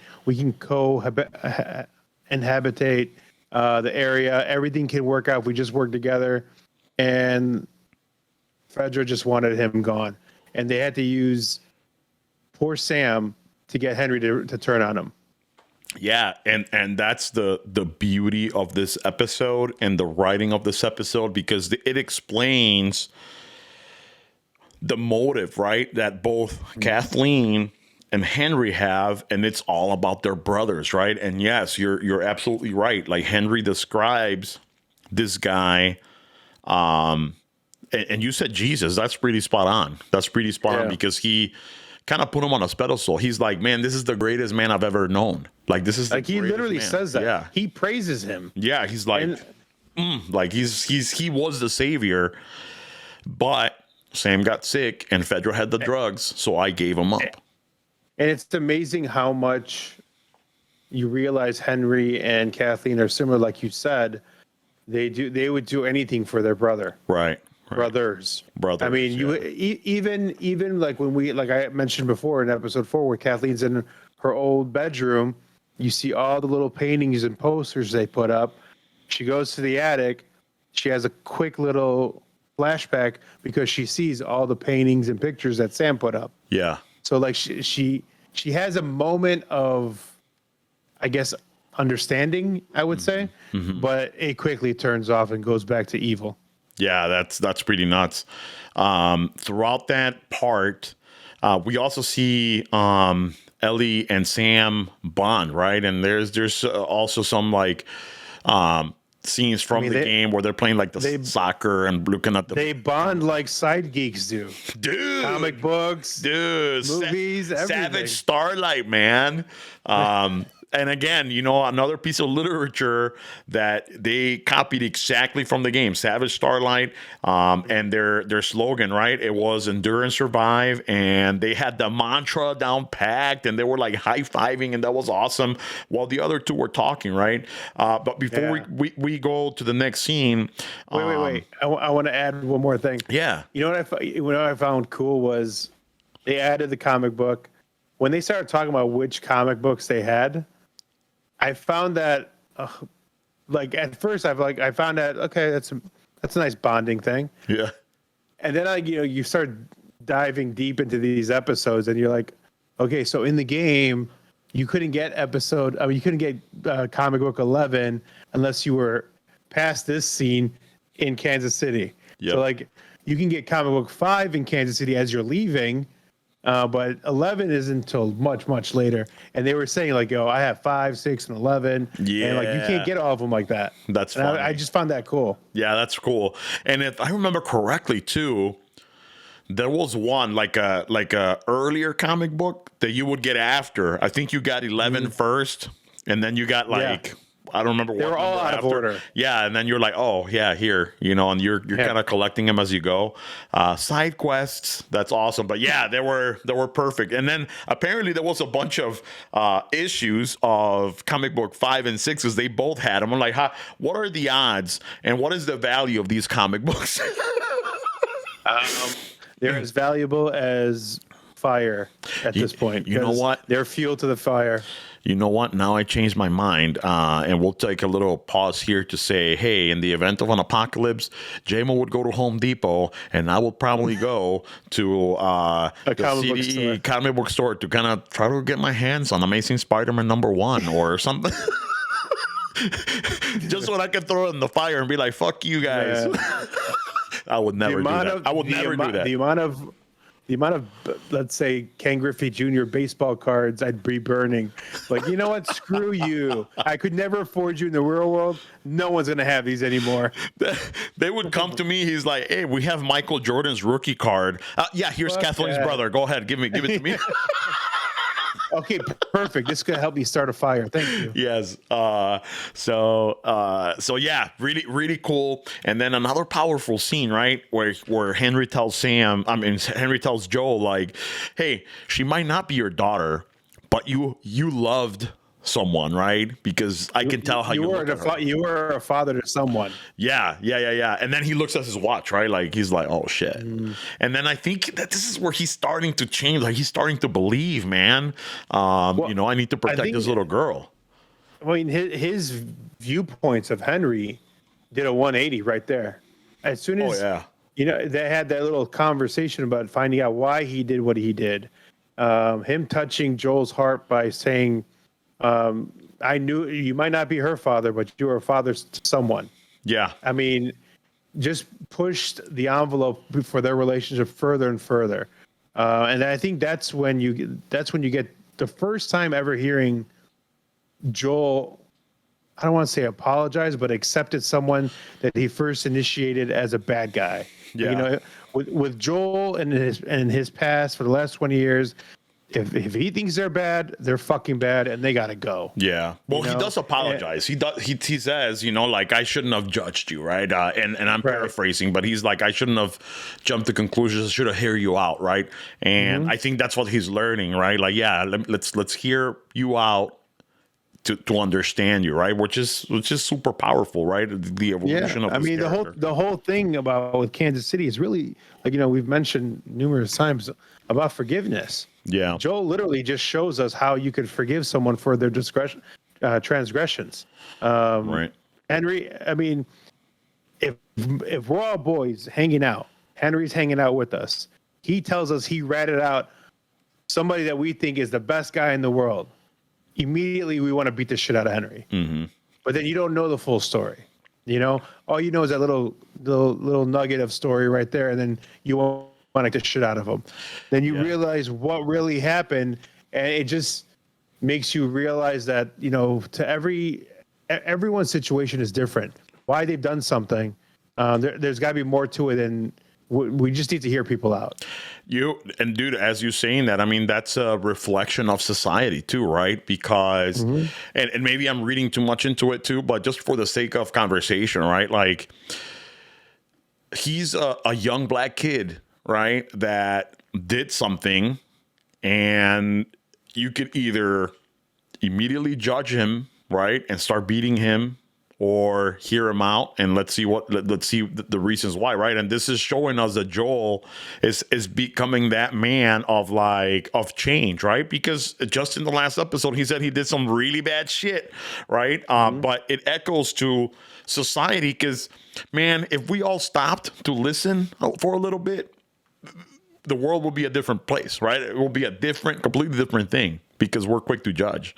Speaker 3: inhabitate the area. Everything can work out if we just work together. And Fedra just wanted him gone, and they had to use poor Sam to get Henry to turn on him.
Speaker 2: Yeah, and that's the beauty of this episode and the writing of this episode, because it explains the motive, right, that both Kathleen and Henry have, and it's all about their brothers, right? And yes, you're absolutely right. Like, Henry describes this guy, and you said Jesus. That's pretty spot on. On, because he kind of put him on a pedestal. He's like, man, this is the greatest man I've ever known. Like, this is
Speaker 3: like, he literally says that.
Speaker 2: Yeah,
Speaker 3: he praises him.
Speaker 2: Yeah, he's like, like he was the savior, but Sam got sick and Fedra had the drugs, so I gave him up.
Speaker 3: And it's amazing how much you realize Henry and Kathleen are similar. Like you said, they would do anything for their brother.
Speaker 2: Right.
Speaker 3: Brothers. I mean,
Speaker 2: yeah.
Speaker 3: even like when like I mentioned before in episode 4, where Kathleen's in her old bedroom, you see all the little paintings and posters they put up. She goes to the attic. She has a quick little flashback because she sees all the paintings and pictures that Sam put up.
Speaker 2: Yeah.
Speaker 3: So like she has a moment of, I guess, understanding, I would say, but it quickly turns off and goes back to evil.
Speaker 2: Yeah, that's pretty nuts. Throughout that part, we also see Ellie and Sam bond, right? And there's also some like scenes from the game where they're playing like soccer and looking at
Speaker 3: they bond like Sci'd Geeks do.
Speaker 2: Dude,
Speaker 3: comic books, movies, everything.
Speaker 2: Savage Starlight, man. And again, another piece of literature that they copied exactly from the game, Savage Starlight, and their slogan, right? It was endure and survive, and they had the mantra down packed, and they were like high-fiving, and that was awesome while the other two were talking, right? But before we go to the next scene...
Speaker 3: Wait. I want to add one more thing.
Speaker 2: Yeah.
Speaker 3: What I found cool was they added the comic book. When they started talking about which comic books they had, I found that, like, at first I found that, okay, that's a nice bonding thing.
Speaker 2: Yeah.
Speaker 3: And then you start diving deep into these episodes, and you're like, okay, so in the game, you couldn't get comic book 11 unless you were past this scene in Kansas City.
Speaker 2: Yep.
Speaker 3: So like, you can get comic book 5 in Kansas City as you're leaving. But 11 isn't until much, much later. And they were saying like, I have 5, 6, and 11.
Speaker 2: Yeah.
Speaker 3: And like, you can't get all of them like that.
Speaker 2: That's funny.
Speaker 3: I just found that cool.
Speaker 2: Yeah, that's cool. And if I remember correctly too, there was one like a earlier comic book that you would get after. I think you got 11 first, and then you got like... I don't remember what.
Speaker 3: They were all out of order.
Speaker 2: Yeah, and then you're like, oh yeah, here, and you're kind of collecting them as you go. Side quests, that's awesome. But yeah, they were perfect. And then apparently there was a bunch of issues of comic book 5 and 6 because they both had them. I'm like, what are the odds and what is the value of these comic books?
Speaker 3: They're as valuable as fire at this point.
Speaker 2: You know what?
Speaker 3: They're fuel to the fire.
Speaker 2: you know what? Now I changed my mind. And we'll take a little pause here to say, hey, in the event of an apocalypse, JMO would go to Home Depot, and I would probably go to the comic book store to kind of try to get my hands on Amazing Spider-Man #1 or something. Just so I can throw it in the fire and be like, fuck you guys. Yeah. I would never do that. I would never do that.
Speaker 3: The amount of, let's say, Ken Griffey Jr. baseball cards I'd be burning. Like, you know what? Screw you. I could never afford you in the real world. No one's going to have these anymore.
Speaker 2: They would come to me. He's like, hey, we have Michael Jordan's rookie card. Yeah, here's Kathleen's brother. Go ahead. Give it to me.
Speaker 3: Okay, perfect. This is gonna help me start a fire. Thank you.
Speaker 2: Yes. So yeah, really, really cool. And then another powerful scene, right, where Henry tells Joel, like, hey, she might not be your daughter, but you loved someone, right? Because I can tell how you
Speaker 3: were a father to someone.
Speaker 2: Yeah. And then he looks at his watch, right? Like, he's like, oh shit. And then I think that this is where he's starting to change. Like, he's starting to believe, man. I need to protect this little girl.
Speaker 3: I mean, his viewpoints of Henry did a 180 right there. As soon as they had that little conversation about finding out why he did what he did. Him touching Joel's heart by saying, I knew you might not be her father, but you were a father to someone.
Speaker 2: Yeah.
Speaker 3: I mean, just pushed the envelope for their relationship further and further. And I think that's when you get the first time ever hearing Joel, I don't want to say apologize, but accepted someone that he first initiated as a bad guy.
Speaker 2: Yeah.
Speaker 3: You know, with Joel and his past for the last 20 years, if he thinks they're bad, they're fucking bad, and they gotta go.
Speaker 2: Yeah. Well, he does apologize. He says, like, I shouldn't have judged you, right? And I'm paraphrasing, but he's like, I shouldn't have jumped to conclusions. I should have heard you out, right? And I think that's what he's learning, right? Like, yeah, let's hear you out to understand you, right? Which is super powerful, right? The evolution of his character.
Speaker 3: the whole thing with Kansas City is really, like, we've mentioned numerous times about forgiveness.
Speaker 2: Yeah.
Speaker 3: Joel literally just shows us how you could forgive someone for their transgressions.
Speaker 2: Right.
Speaker 3: Henry, I mean, if we're all boys hanging out, Henry's hanging out with us. He tells us he ratted out somebody that we think is the best guy in the world. Immediately, we want to beat the shit out of Henry.
Speaker 2: Mm-hmm.
Speaker 3: But then you don't know the full story. All you know is that little nugget of story right there, and then you want to get the shit out of him. Then you realize what really happened, and it just makes you realize that to everyone's situation is different. Why they've done something, there's got to be more to it, and we just need to hear people out.
Speaker 2: Dude, as you're saying that, I mean, that's a reflection of society too, right? Because, and maybe I'm reading too much into it too, but just for the sake of conversation, right? Like, he's a young black kid, right, that did something, and you could either immediately judge him, right, and start beating him, or hear him out and let's see the reasons why, right? And this is showing us that Joel is becoming that man of change, right? Because just in the last episode, he said he did some really bad shit, right? But it echoes to society, because, man, if we all stopped to listen for a little bit, the world will be a different place, right? It will be a completely different thing, because we're quick to judge.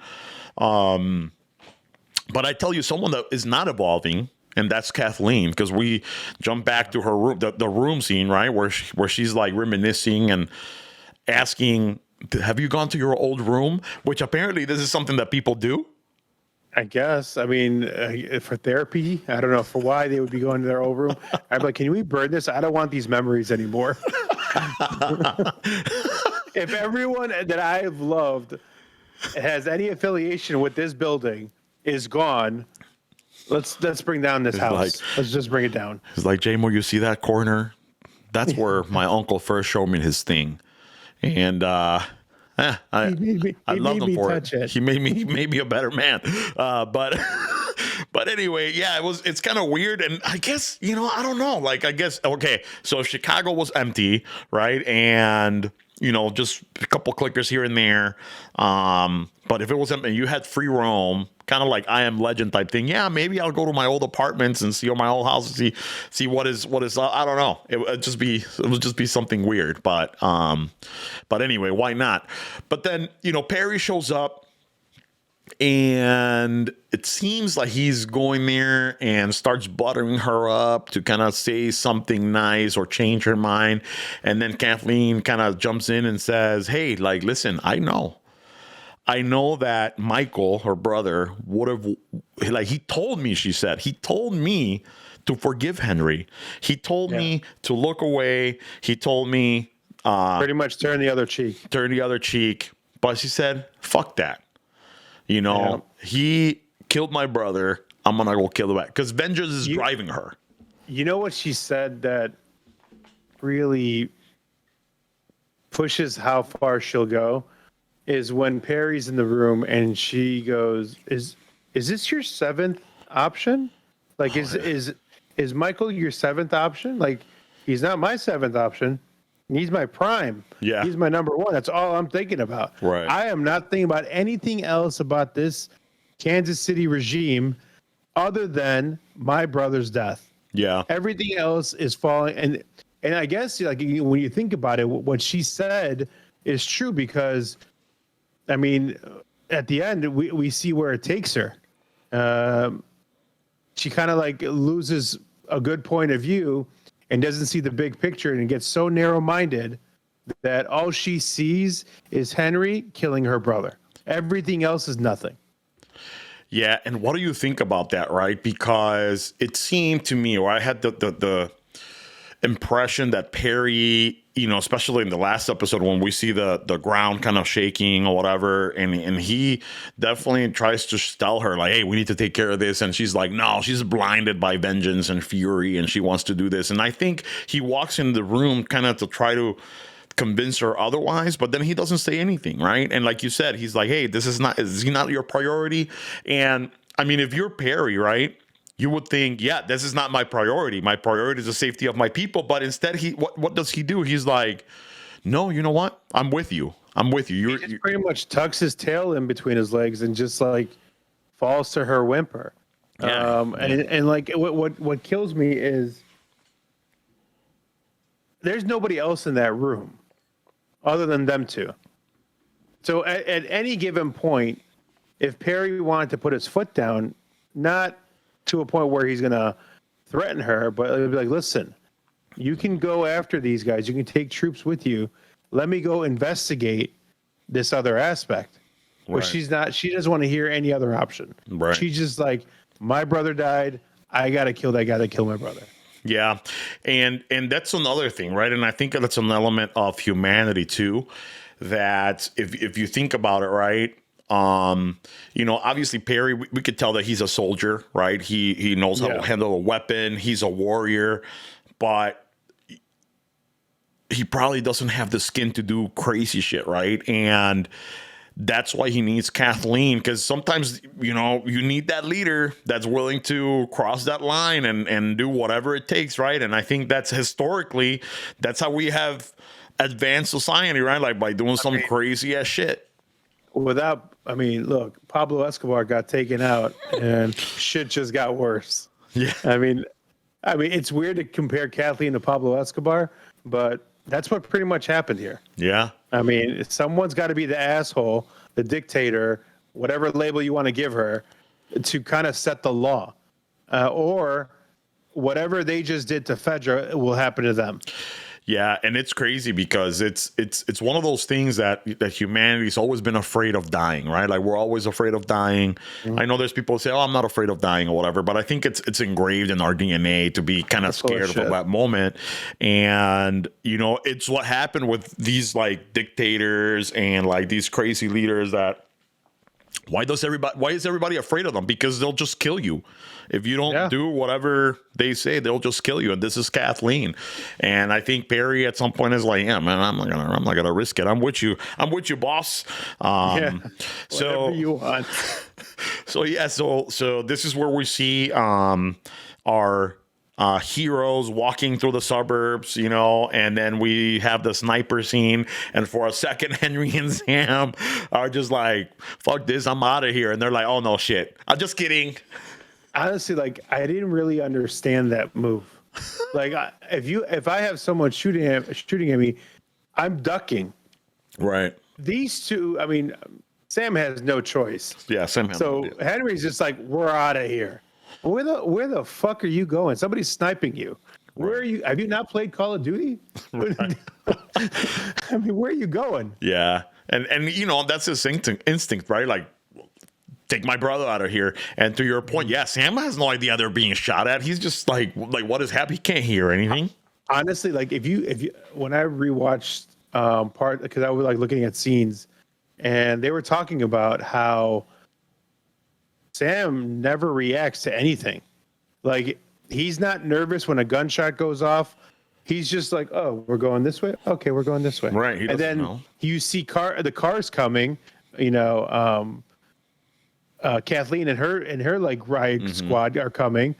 Speaker 2: But I tell you, someone that is not evolving, and that's Kathleen, because we jump back to her room, the room scene, right, where she's like reminiscing and asking, have you gone to your old room? Which apparently this is something that people do.
Speaker 3: I guess. I mean, for therapy, I don't know for why they would be going to their old room. I'd be like, can we burn this? I don't want these memories anymore. If everyone that I've loved has any affiliation with this building is gone, let's bring down this house. Let's just bring it down.
Speaker 2: It's like, JMO, you see that corner? That's where my uncle first showed me his thing. And I loved him for it. He made me a better man. But anyway, yeah, it's kind of weird. And I guess, I don't know. Like, I guess, okay, so Chicago was empty, right? And just a couple clickers here and there. But if it was something you had free roam, kind of like I Am Legend type thing, yeah, maybe I'll go to my old apartments and see, or my old house and see what is. I don't know. It would just be something weird. But anyway, why not? But then Perry shows up. And it seems like he's going there and starts buttering her up to kind of say something nice or change her mind. And then Kathleen kind of jumps in and says, hey, like, listen, I know that Michael, her brother, would have, like, he told me to forgive Henry. He told me to look away. He told me
Speaker 3: pretty much turn the other cheek.
Speaker 2: But she said, fuck that. He killed my brother. I'm going to go kill the back. Because vengeance is driving her.
Speaker 3: You know what she said that really pushes how far she'll go is when Perry's in the room and she goes, is this your seventh option? Like, is Michael your seventh option? Like, he's not my seventh option. He's my prime.
Speaker 2: Yeah.
Speaker 3: He's my number one. That's all I'm thinking about.
Speaker 2: Right.
Speaker 3: I am not thinking about anything else about this Kansas City regime other than my brother's death.
Speaker 2: Yeah.
Speaker 3: Everything else is falling. And I guess, like, when you think about it, what she said is true because, I mean, at the end, we see where it takes her. She kind of like loses a good point of view and doesn't see the big picture and gets so narrow-minded that all she sees is Henry killing her brother. Everything else is nothing.
Speaker 2: Yeah, and what do you think about that, right? Because it seemed to me, or I had the impression that Perry, especially in the last episode when we see the ground kind of shaking or whatever, and he definitely tries to tell her, like, hey, we need to take care of this. And she's like, no, she's blinded by vengeance and fury, and she wants to do this. And I think he walks in the room kind of to try to convince her otherwise, but then he doesn't say anything, right? And like you said, he's like, hey, is he not your priority? And I mean, if you're Perry, right, you would think, yeah, this is not my priority. My priority is the safety of my people. But instead, what does he do? He's like, no, you know what? I'm with you. He just
Speaker 3: pretty much tucks his tail in between his legs and just like falls to her whimper.
Speaker 2: Yeah.
Speaker 3: And like what kills me is there's nobody else in that room other than them two. So at any given point, if Perry wanted to put his foot down, not to a point where he's going to threaten her, but it'll be like, listen, you can go after these guys. You can take troops with you. Let me go investigate this other aspect. Right. But she doesn't want to hear any other option.
Speaker 2: Right.
Speaker 3: She's just like, my brother died. I got to kill that guy that killed my brother.
Speaker 2: Yeah. And that's another thing, right? And I think that's an element of humanity too, that if you think about it, right? Obviously Perry, we could tell that he's a soldier, right? He knows how to handle a weapon. He's a warrior, but he probably doesn't have the skin to do crazy shit, right? And that's why he needs Kathleen, because sometimes, you need that leader that's willing to cross that line and do whatever it takes, right? And I think that's historically, that's how we have advanced society, right? Like by doing some crazy ass shit.
Speaker 3: Look, Pablo Escobar got taken out and shit just got worse.
Speaker 2: Yeah.
Speaker 3: I mean, it's weird to compare Kathleen to Pablo Escobar, but that's what pretty much happened here.
Speaker 2: Yeah.
Speaker 3: I mean, someone's got to be the asshole, the dictator, whatever label you want to give her, to kind of set the law. Or whatever they just did to Fedra will happen to them.
Speaker 2: Yeah, and it's crazy because it's one of those things that humanity's always been afraid of dying, right? Like we're always afraid of dying. Mm-hmm. I know there's people who say, "Oh, I'm not afraid of dying" or whatever, but I think it's engraved in our DNA to be kind of scared of that moment. And it's what happened with these like dictators and like these crazy leaders that. Why is everybody afraid of them? Because they'll just kill you. If you don't do whatever they say, they'll just kill you. And this is Kathleen. And I think Perry at some point is like, yeah, man, I'm not gonna risk it. I'm with you, boss.
Speaker 3: Whatever you want.
Speaker 2: So this is where we see our heroes walking through the suburbs, you know, and then we have the sniper scene. And for a second, Henry and Sam are just like, fuck this, I'm out of here. And they're like, oh, no shit. I'm just kidding.
Speaker 3: Honestly, like, I didn't really understand that move. Like, if I have someone shooting at me, I'm ducking.
Speaker 2: Right.
Speaker 3: These two, I mean, Sam has no choice.
Speaker 2: Yeah, Sam has no
Speaker 3: So
Speaker 2: idea.
Speaker 3: Henry's just like, we're out of here. Where the fuck are you going? Somebody's sniping you. Where are you? Have you not played Call of Duty? Right. I mean, where are you going?
Speaker 2: Yeah. And you know, that's his instinct, right? Like, take my brother out of here. And to your point, yeah, Sam has no idea they're being shot at. He's just like what is happening? He can't hear anything.
Speaker 3: Honestly, like if you when I rewatched because I was like looking at scenes, and they were talking about how Sam never reacts to anything. Like, he's not nervous when a gunshot goes off. He's just like, oh, we're going this way. Okay, we're going this way.
Speaker 2: Right. He
Speaker 3: And
Speaker 2: doesn't
Speaker 3: then
Speaker 2: know.
Speaker 3: you see the cars coming. You know, Kathleen and her like ride squad are coming,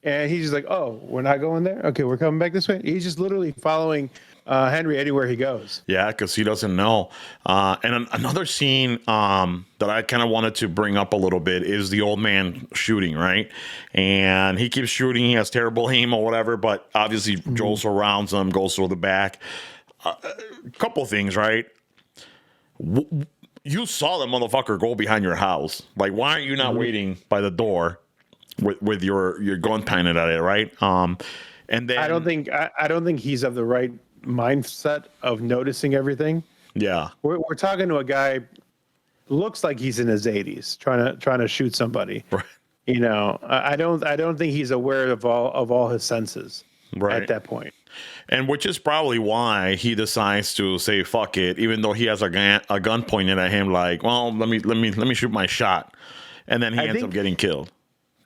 Speaker 3: and he's just like, oh, we're not going there. Okay, we're coming back this way. He's just literally following Henry anywhere he goes.
Speaker 2: Yeah, because he doesn't know. And another scene that I kind of wanted to bring up a little bit is the old man shooting, right? And he keeps shooting. He has terrible aim or whatever, but obviously Joel surrounds him, goes through the back. Couple things, right? You saw the motherfucker go behind your house. Like, why aren't you not waiting by the door with your gun pointed at it, right? And then
Speaker 3: I don't think he's of the right mindset of noticing everything.
Speaker 2: yeah.
Speaker 3: We're talking to a guy looks like he's in his 80s trying to shoot somebody.
Speaker 2: Right.
Speaker 3: You know, I don't think he's aware of all his senses
Speaker 2: Right.
Speaker 3: at that point.
Speaker 2: And which is probably why he decides to say fuck it, even though he has a gun pointed at him. Like, well, let me shoot my shot, and then he ends up getting killed.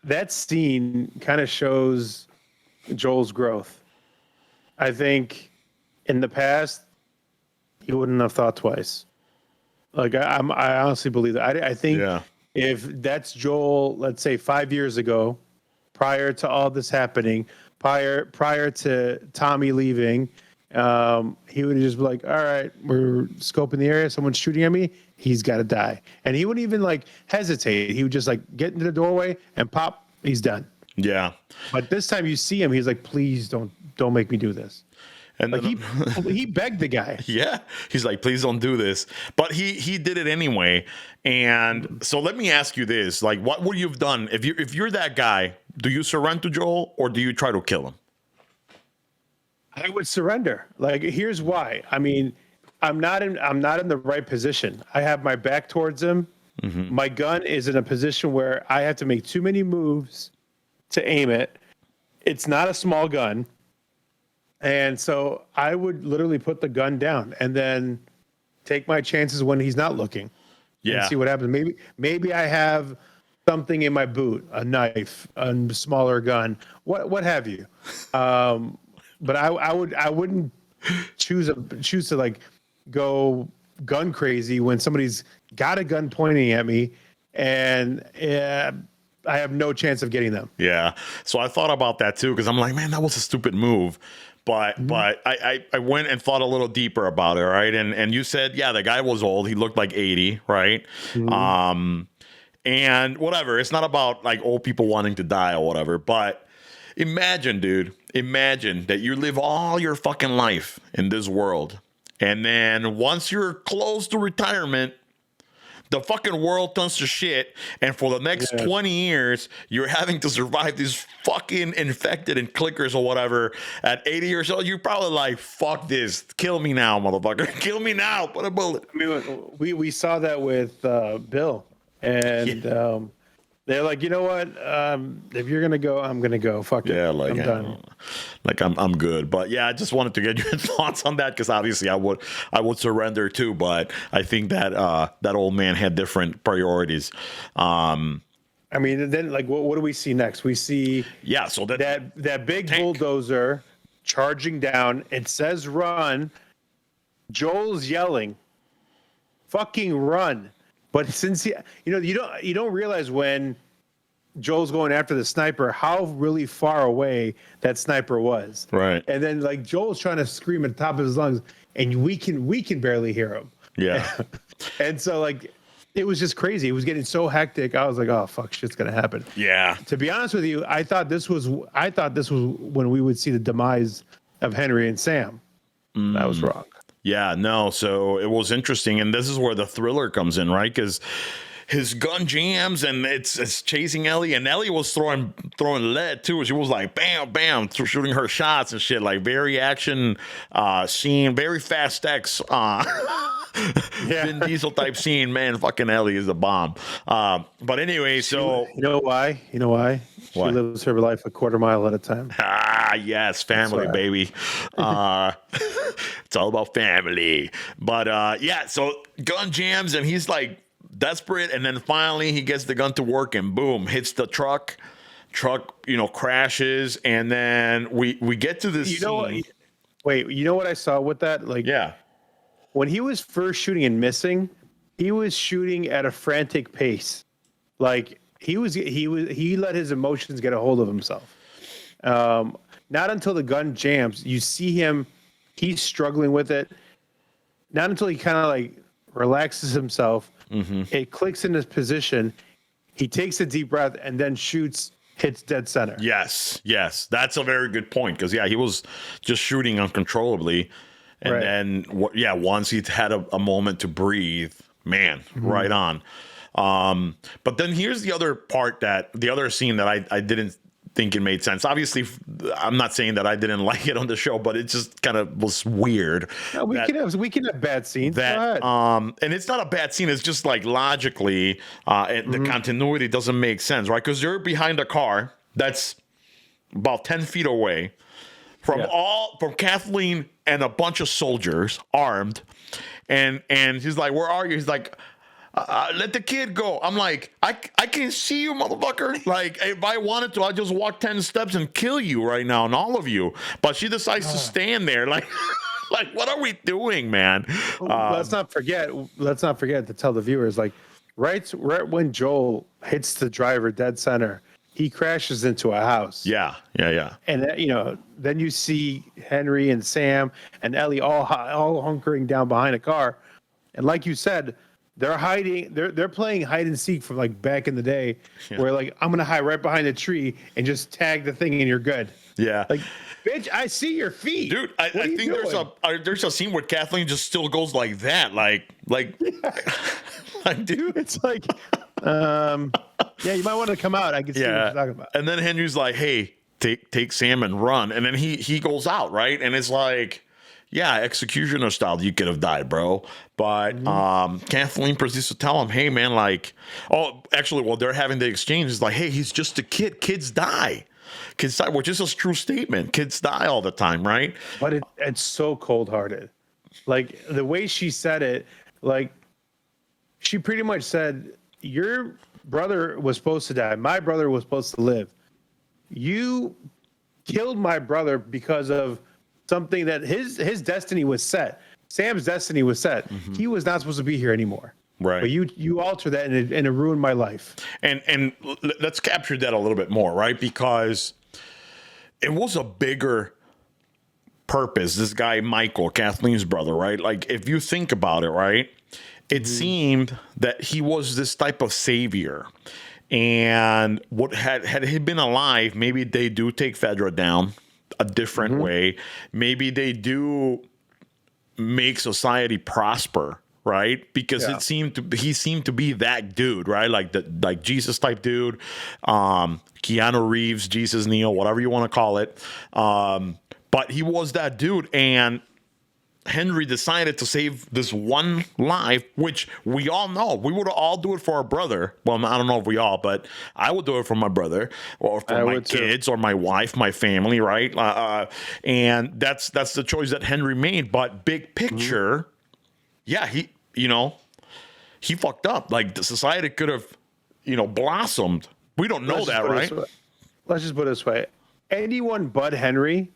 Speaker 3: That scene kind of shows Joel's growth. I think in the past he wouldn't have thought twice. Like, I honestly believe that. I think if that's Joel, let's say 5 years ago, prior to all this happening, prior to Tommy leaving, he would just be like, all right, we're scoping the area. Someone's shooting at me. He's got to die. And he wouldn't even like hesitate. He would just like get into the doorway and pop. He's done.
Speaker 2: Yeah.
Speaker 3: But this time you see him, he's like, please don't make me do this.
Speaker 2: And
Speaker 3: Like,
Speaker 2: then,
Speaker 3: he begged the guy.
Speaker 2: yeah, he's like, please don't do this. But he did it anyway. And so let me ask you this: like, what would you have done if you're that guy? Do you surrender to Joel or do you try to kill him?
Speaker 3: I would surrender. Like, here's why. I mean, I'm not in the right position. I have my back towards him. My gun is in a position where I have to make too many moves to aim it. It's not a small gun. And so I would literally put the gun down and then take my chances when he's not looking.
Speaker 2: Yeah.
Speaker 3: And see what happens. Maybe I have something in my boot, a knife, a smaller gun, what have you. But I wouldn't choose to like go gun crazy when somebody's got a gun pointing at me and I have no chance of getting them.
Speaker 2: Yeah. So I thought about that too, because I'm like, man, that was a stupid move. But I went and thought a little deeper about it, right? And you said, yeah, the guy was old. He looked like 80, right? And whatever. It's not about like old people wanting to die or whatever. But imagine, dude, that you live all your fucking life in this world. And then once you're close to retirement, the fucking world turns to shit, and for the next 20 years, you're having to survive these fucking infected and clickers or whatever. At 80 years old, you're probably like, fuck this. Kill me now, motherfucker. Kill me now. Put a bullet.
Speaker 3: I mean, we saw that with Bill, and they're like, you know what? If you're gonna go, I'm gonna go. Fuck it.
Speaker 2: Yeah, like
Speaker 3: I'm done.
Speaker 2: Like I'm good. But yeah, I just wanted to get your thoughts on that, because obviously I would surrender too. But I think that that old man had different priorities.
Speaker 3: I mean, then like what do we see next? We see
Speaker 2: So
Speaker 3: that big
Speaker 2: tank.
Speaker 3: bulldozer charging down. It says run. Joel's yelling, "Fucking run!" But since you don't realize when Joel's going after the sniper, how really far away that sniper was.
Speaker 2: Right.
Speaker 3: And then like Joel's trying to scream at the top of his lungs, and we can barely hear him.
Speaker 2: Yeah.
Speaker 3: And so like it was just crazy. It was getting so hectic. I was like, oh fuck, shit's gonna happen.
Speaker 2: Yeah.
Speaker 3: To be honest with you, I thought this was when we would see the demise of Henry and Sam. I was wrong.
Speaker 2: Yeah, no. So it was interesting, and this is where the thriller comes in, right? Because his gun jams, and it's chasing Ellie, and Ellie was throwing lead too. She was like bam, bam, shooting her shots and shit, like very action scene, very Fast X. Vin Diesel type scene, man. Fucking Ellie is a bomb. But anyway, so
Speaker 3: you know why? She lives her life a quarter mile at a time.
Speaker 2: Yes, family, baby. It's all about family. But yeah, so gun jams, and he's like desperate, and then finally he gets the gun to work, and boom, hits the truck, crashes, and then we get to this scene.
Speaker 3: Wait, you know what I saw with that? Like,
Speaker 2: yeah.
Speaker 3: When he was first shooting and missing, he was shooting at a frantic pace. Like he let his emotions get a hold of himself. Not until the gun jams, you see him, he's struggling with it. Not until he kind of like relaxes himself, it clicks in his position, he takes a deep breath and then hits dead center.
Speaker 2: Yes. That's a very good point, because he was just shooting uncontrollably. And then, once he'd had a moment to breathe, man, right on. But then here's the other scene that I didn't think it made sense. Obviously, I'm not saying that I didn't like it on the show, but it just kind of was weird.
Speaker 3: No, we can have bad scenes.
Speaker 2: And it's not a bad scene. It's just like logically, the continuity doesn't make sense, right? Because you're behind a car that's about 10 feet away from Kathleen and a bunch of soldiers armed, and he's like, "Where are you?" He's like, "Let the kid go." I'm like, I can't see you, motherfucker. Like, if I wanted to, I'd just walk 10 steps and kill you right now, and all of you. But she decides to stand there, like, like, what are we doing, man?
Speaker 3: Let's not forget to tell the viewers, like, right when Joel hits the driver dead center, he crashes into a house.
Speaker 2: Yeah.
Speaker 3: And then you see Henry and Sam and Ellie all hunkering down behind a car, and like you said, they're hiding. They're playing hide and seek from like back in the day, where like I'm gonna hide right behind a tree and just tag the thing and you're good.
Speaker 2: Yeah.
Speaker 3: Like, bitch, I see your feet,
Speaker 2: dude. I think there's a scene where Kathleen just still goes like that, like, dude.
Speaker 3: It's like, yeah, you might want to come out. I can see what you're talking about.
Speaker 2: And then Henry's like, "Hey, take Sam and run." And then he goes out, right? And it's like, yeah, executioner style, you could have died, bro. But Kathleen proceeds to tell him, "Hey, man, like, they're having the exchange. It's like, hey, he's just a kid. Kids die. Kids die," which is a true statement. Kids die all the time, right?
Speaker 3: But it's so cold-hearted. Like, the way she said it, like, she pretty much said, your brother was supposed to die. My brother was supposed to live. You killed my brother because of something that his destiny was set. Sam's destiny was set. He was not supposed to be here anymore.
Speaker 2: Right.
Speaker 3: But you altered that and it ruined my life.
Speaker 2: And let's capture that a little bit more, right? Because it was a bigger purpose. This guy, Michael, Kathleen's brother, right? Like, if you think about it, right? It seemed that he was this type of savior. And what had he been alive, maybe they do take Fedra down a different way. Maybe they do make society prosper, right? Because he seemed to be that dude, right? Like Jesus type dude, Keanu Reeves, Jesus Neo, whatever you want to call it. But he was that dude, and Henry decided to save this one life, which we all know. We would all do it for our brother. Well, I don't know if we all, but I would do it for my brother or for my kids or my wife, my family, right? And that's the choice that Henry made. But big picture, he fucked up. Like, the society could have, blossomed. We don't know that, right?
Speaker 3: Let's just put it this way. Anyone but Henry,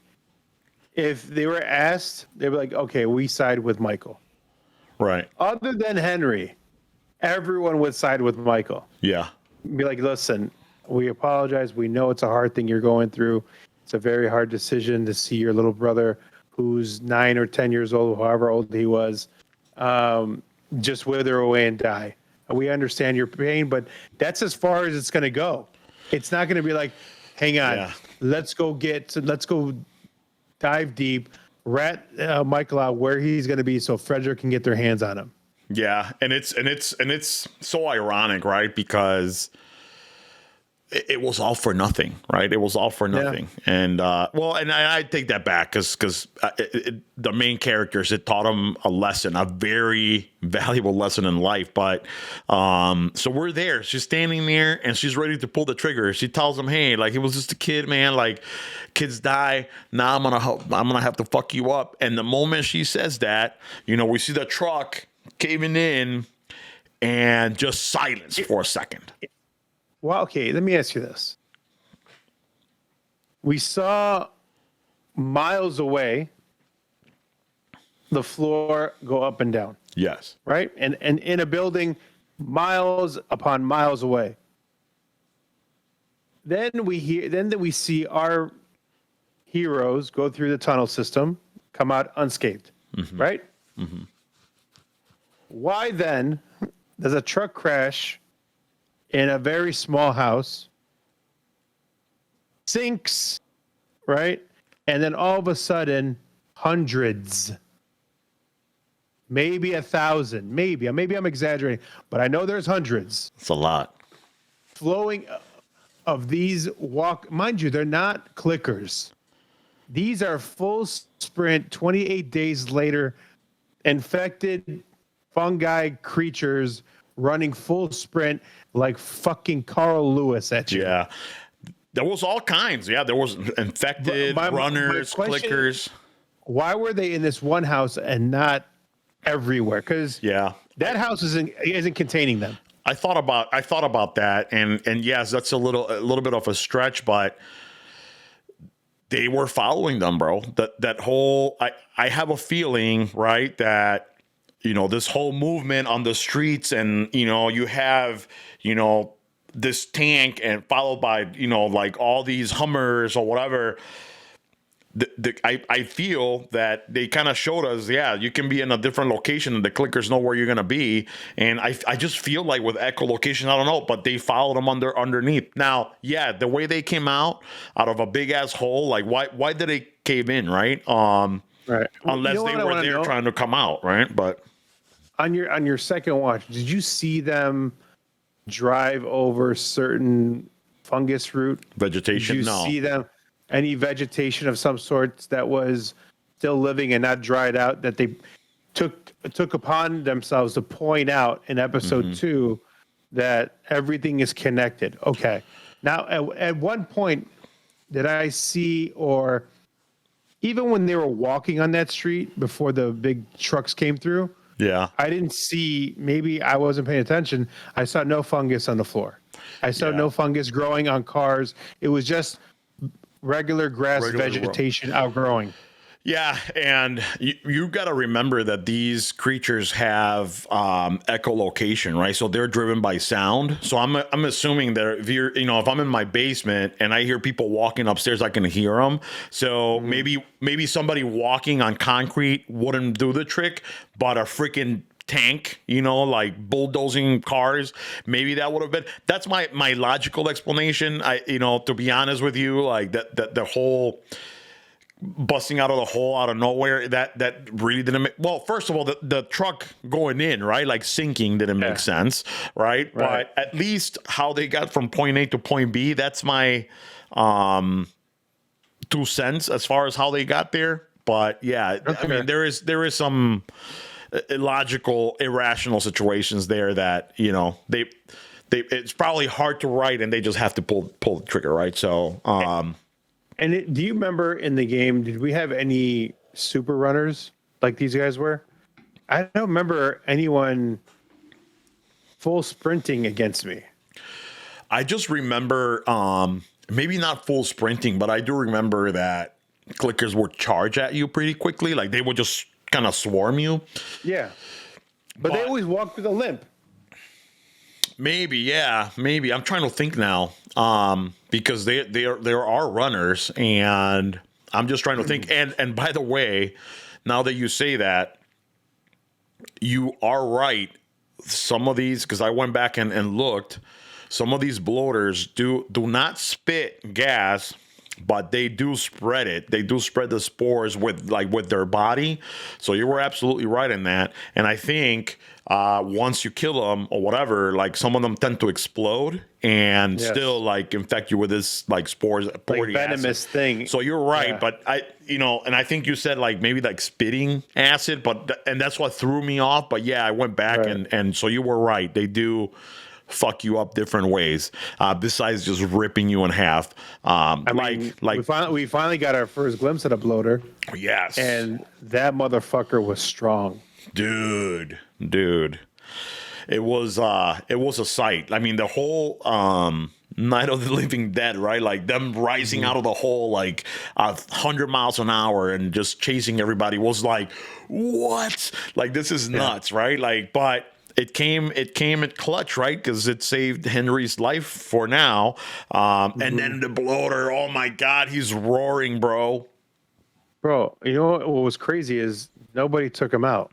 Speaker 3: if they were asked, they'd be like, okay, we side with Michael.
Speaker 2: Right.
Speaker 3: Other than Henry, everyone would side with Michael.
Speaker 2: Yeah.
Speaker 3: Be like, listen, We apologize. We know it's a hard thing you're going through. It's a very hard decision to see your little brother, who's 9 or 10 years old, however old he was, just wither away and die. We understand your pain, but that's as far as it's going to go. It's not going to be like, hang on,
Speaker 2: Yeah.
Speaker 3: let's go dive deep, rat Michael out where he's going to be so Frederick can get their hands on him.
Speaker 2: Yeah, and it's so ironic, right? Because it was all for nothing, right? It was all for nothing. Yeah. And and I take that back because the main characters, it taught them a lesson, a very valuable lesson in life. But so we're there. She's standing there and she's ready to pull the trigger. She tells him, "Hey, like, it was just a kid, man. Like, kids die. Now I'm gonna have to fuck you up." And the moment she says that, we see the truck caving in and just silence for a second.
Speaker 3: Well, okay, let me ask you this. We saw miles away the floor go up and down.
Speaker 2: Yes.
Speaker 3: Right? And in a building miles upon miles away. Then we see our heroes go through the tunnel system, come out unscathed. Mm-hmm. Right? Mm-hmm. Why then does a truck crash in a very small house, sinks, right? And then all of a sudden, hundreds, maybe 1,000, maybe I'm exaggerating, but I know there's hundreds.
Speaker 2: It's a lot.
Speaker 3: Flowing of these mind you, they're not clickers. These are full sprint, 28 days later, infected fungi creatures running full sprint like fucking Carl Lewis at you.
Speaker 2: Yeah. There was all kinds. Yeah, there was infected, runners, clickers.
Speaker 3: Why were they in this one house and not everywhere? Because that house isn't containing them.
Speaker 2: I thought about that, and yes, that's a little bit of a stretch, but they were following them, bro. That whole I have a feeling, right, that this whole movement on the streets, and you have this tank and followed by like all these Hummers or whatever. I feel that they kind of showed us, you can be in a different location and the clickers know where you're gonna be. And I just feel like with echolocation, I don't know, but they followed them underneath. Now, the way they came out of a big ass hole, like why did they cave in, right?
Speaker 3: Right.
Speaker 2: Unless they were there trying to come out, right? But
Speaker 3: on your second watch, did you see them drive over certain fungus root
Speaker 2: vegetation?
Speaker 3: Did you see them any vegetation of some sort that was still living and not dried out that they took upon themselves to point out in episode 2 that everything is connected? Okay. Now, at one point, did I see, or even when they were walking on that street before the big trucks came through, I didn't see, maybe I wasn't paying attention, I saw no fungus on the floor. I saw no fungus growing on cars. It was just regular grass vegetation outgrowing.
Speaker 2: Yeah, and you got to remember that these creatures have echolocation, right? So they're driven by sound. So I'm assuming that if I'm in my basement and I hear people walking upstairs, I can hear them. So maybe somebody walking on concrete wouldn't do the trick, but a freaking tank, like bulldozing cars, maybe that would have been. That's my logical explanation. To be honest with you, like that the whole busting out of the hole out of nowhere, that really didn't make, well, first of all, the truck going in, right, like sinking, didn't make sense, right? But at least how they got from point A to point B, that's my 2 cents as far as how they got there. But I mean, there is some illogical, irrational situations there that they it's probably hard to write and they just have to pull the trigger, right? So
Speaker 3: And do you remember in the game, did we have any super runners like these guys were? I don't remember anyone full sprinting against me.
Speaker 2: I just remember, maybe not full sprinting, but I do remember that clickers would charge at you pretty quickly. Like they would just kind of swarm you.
Speaker 3: Yeah. But they always walk with a limp.
Speaker 2: Maybe, yeah, maybe. I'm trying to think now, because there are runners, and I'm just trying to think. And by the way, now that you say that, you are right. Some of these, because I went back and looked, some of these bloaters do not spit gas, but they do spread it. They do spread the spores with their body. So you were absolutely right in that. And I think once you kill them or whatever, like some of them tend to explode and still like infect you with this like spores,
Speaker 3: like venomous thing.
Speaker 2: So you're right, but and I think you said like maybe like spitting acid, and that's what threw me off. But yeah, I went back and so you were right. They do fuck you up different ways, besides just ripping you in half.
Speaker 3: We finally got our first glimpse at a bloater.
Speaker 2: Yes,
Speaker 3: and that motherfucker was strong,
Speaker 2: dude. It was a sight. I mean, the whole Night of the Living Dead, right? Like them rising out of the hole like 100 miles an hour and just chasing everybody was like, what? Like this is nuts, right? Like, but it came at clutch, right? Because it saved Henry's life for now. And then the bloater, oh my God, he's roaring, bro.
Speaker 3: Bro, you know what was crazy is nobody took him out.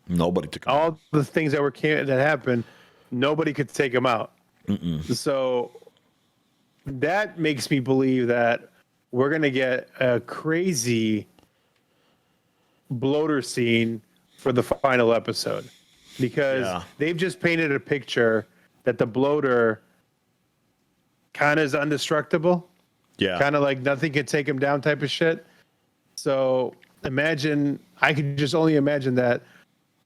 Speaker 2: Nobody took him out.
Speaker 3: All the things that happened, nobody could take him out. So that makes me believe that we're gonna get a crazy bloater scene for the final episode, because they've just painted a picture that the bloater kind of is indestructible. Yeah, kind of like nothing can take him down type of shit. So I could just only imagine that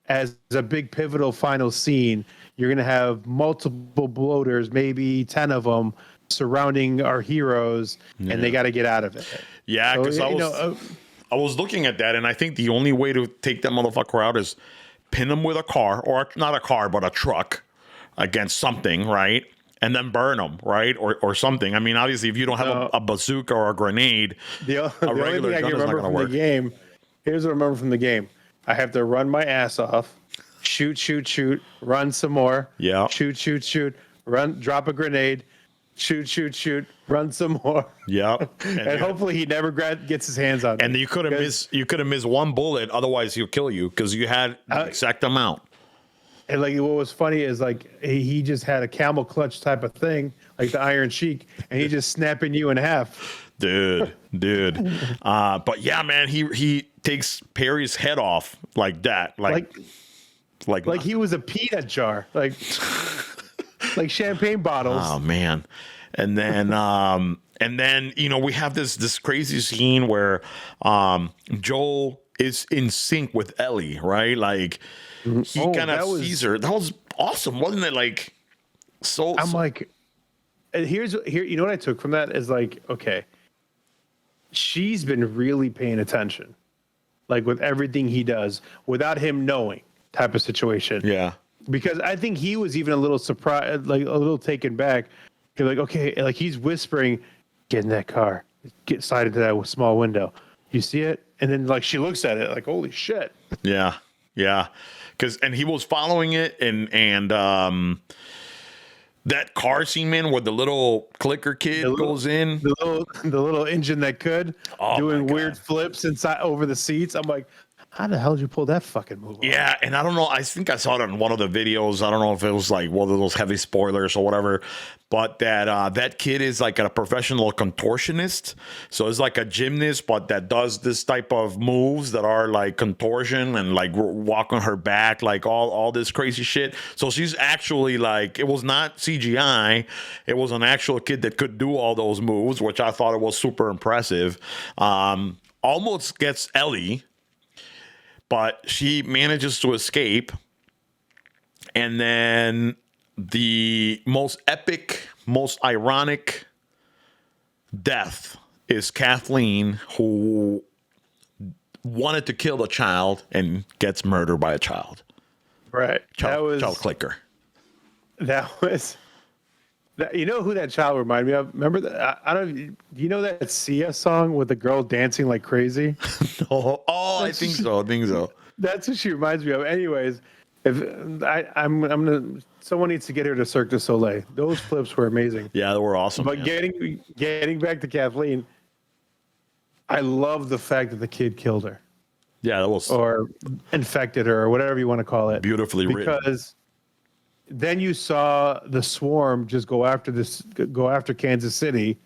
Speaker 3: as a big pivotal final scene, you're going to have multiple bloaters, maybe 10 of them, surrounding our heroes, and they got to get out of it.
Speaker 2: Yeah, because I was looking at that, and I think the only way to take that motherfucker out is pin him with a car, or not a car, but a truck against something, right? And then burn them, right? Or something. I mean, obviously, if you don't have a bazooka or a grenade,
Speaker 3: the only thing I can remember from the game, here's what I remember from the game. I have to run my ass off, shoot, run some more, shoot, run, drop a grenade, shoot, run some more. And hopefully he never gets his hands on it.
Speaker 2: And you could have missed one bullet, otherwise he'll kill you, because you had the exact amount.
Speaker 3: And like what was funny is like he just had a camel clutch type of thing, like the Iron Sheik, and he just snapping you in half.
Speaker 2: Dude. But yeah, man, he takes Perry's head off like that, like
Speaker 3: he was a peanut jar, like champagne bottles.
Speaker 2: Oh man. And then we have this crazy scene where Joel is in sync with Ellie, right? Like he kind of sees her. That was awesome, wasn't it? Like I'm
Speaker 3: like, here, you know what I took from that is like, okay, she's been really paying attention, like with everything he does without him knowing, type of situation.
Speaker 2: Yeah.
Speaker 3: Because I think he was even a little surprised, like a little taken back. You're like, okay, like he's whispering, get in that car, get slide into that small window. You see it? And then like she looks at it like, holy shit.
Speaker 2: Yeah. And he was following it, and that car scene, man, where the little clicker kid goes in,
Speaker 3: the little engine that could doing weird flips inside over the seats. I'm like, how the hell did you pull that fucking move off?
Speaker 2: Yeah, and I don't know. I think I saw it on one of the videos. I don't know if it was like one of those heavy spoilers or whatever. But that kid is like a professional contortionist. So it's like a gymnast, but that does this type of moves that are like contortion and like walk on her back, like all this crazy shit. So she's actually like, it was not CGI. It was an actual kid that could do all those moves, which I thought it was super impressive. Almost gets Ellie, but she manages to escape. And then the most epic, most ironic death is Kathleen, who wanted to kill a child and gets murdered by a child.
Speaker 3: Right.
Speaker 2: Child clicker.
Speaker 3: That was... You know who that child reminded me of? Remember that? I don't. Do you know that Sia song with the girl dancing like crazy?
Speaker 2: No. Oh, I think so.
Speaker 3: That's what she reminds me of. Anyways, I'm gonna, someone needs to get her to Cirque du Soleil. Those flips were amazing.
Speaker 2: Yeah, they were awesome.
Speaker 3: But
Speaker 2: man.
Speaker 3: getting back to Kathleen, I love the fact that the kid killed her
Speaker 2: Yeah, that was
Speaker 3: or infected her or whatever you want to call it.
Speaker 2: beautifully written.
Speaker 3: Because then you saw the swarm just go after Kansas City,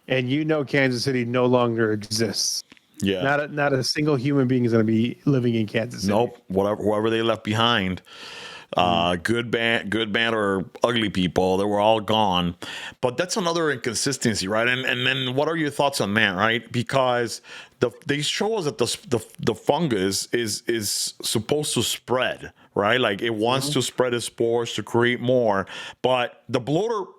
Speaker 3: and Kansas City no longer exists.
Speaker 2: Yeah.
Speaker 3: Not a single human being is going to be living in Kansas City.
Speaker 2: Nope. Whoever they left behind, good band or ugly people, they were all gone. But that's another inconsistency, right? And then what are your thoughts on that, right? Because they show us that the fungus is supposed to spread, right? Like it wants to spread its spores to create more, but the bloater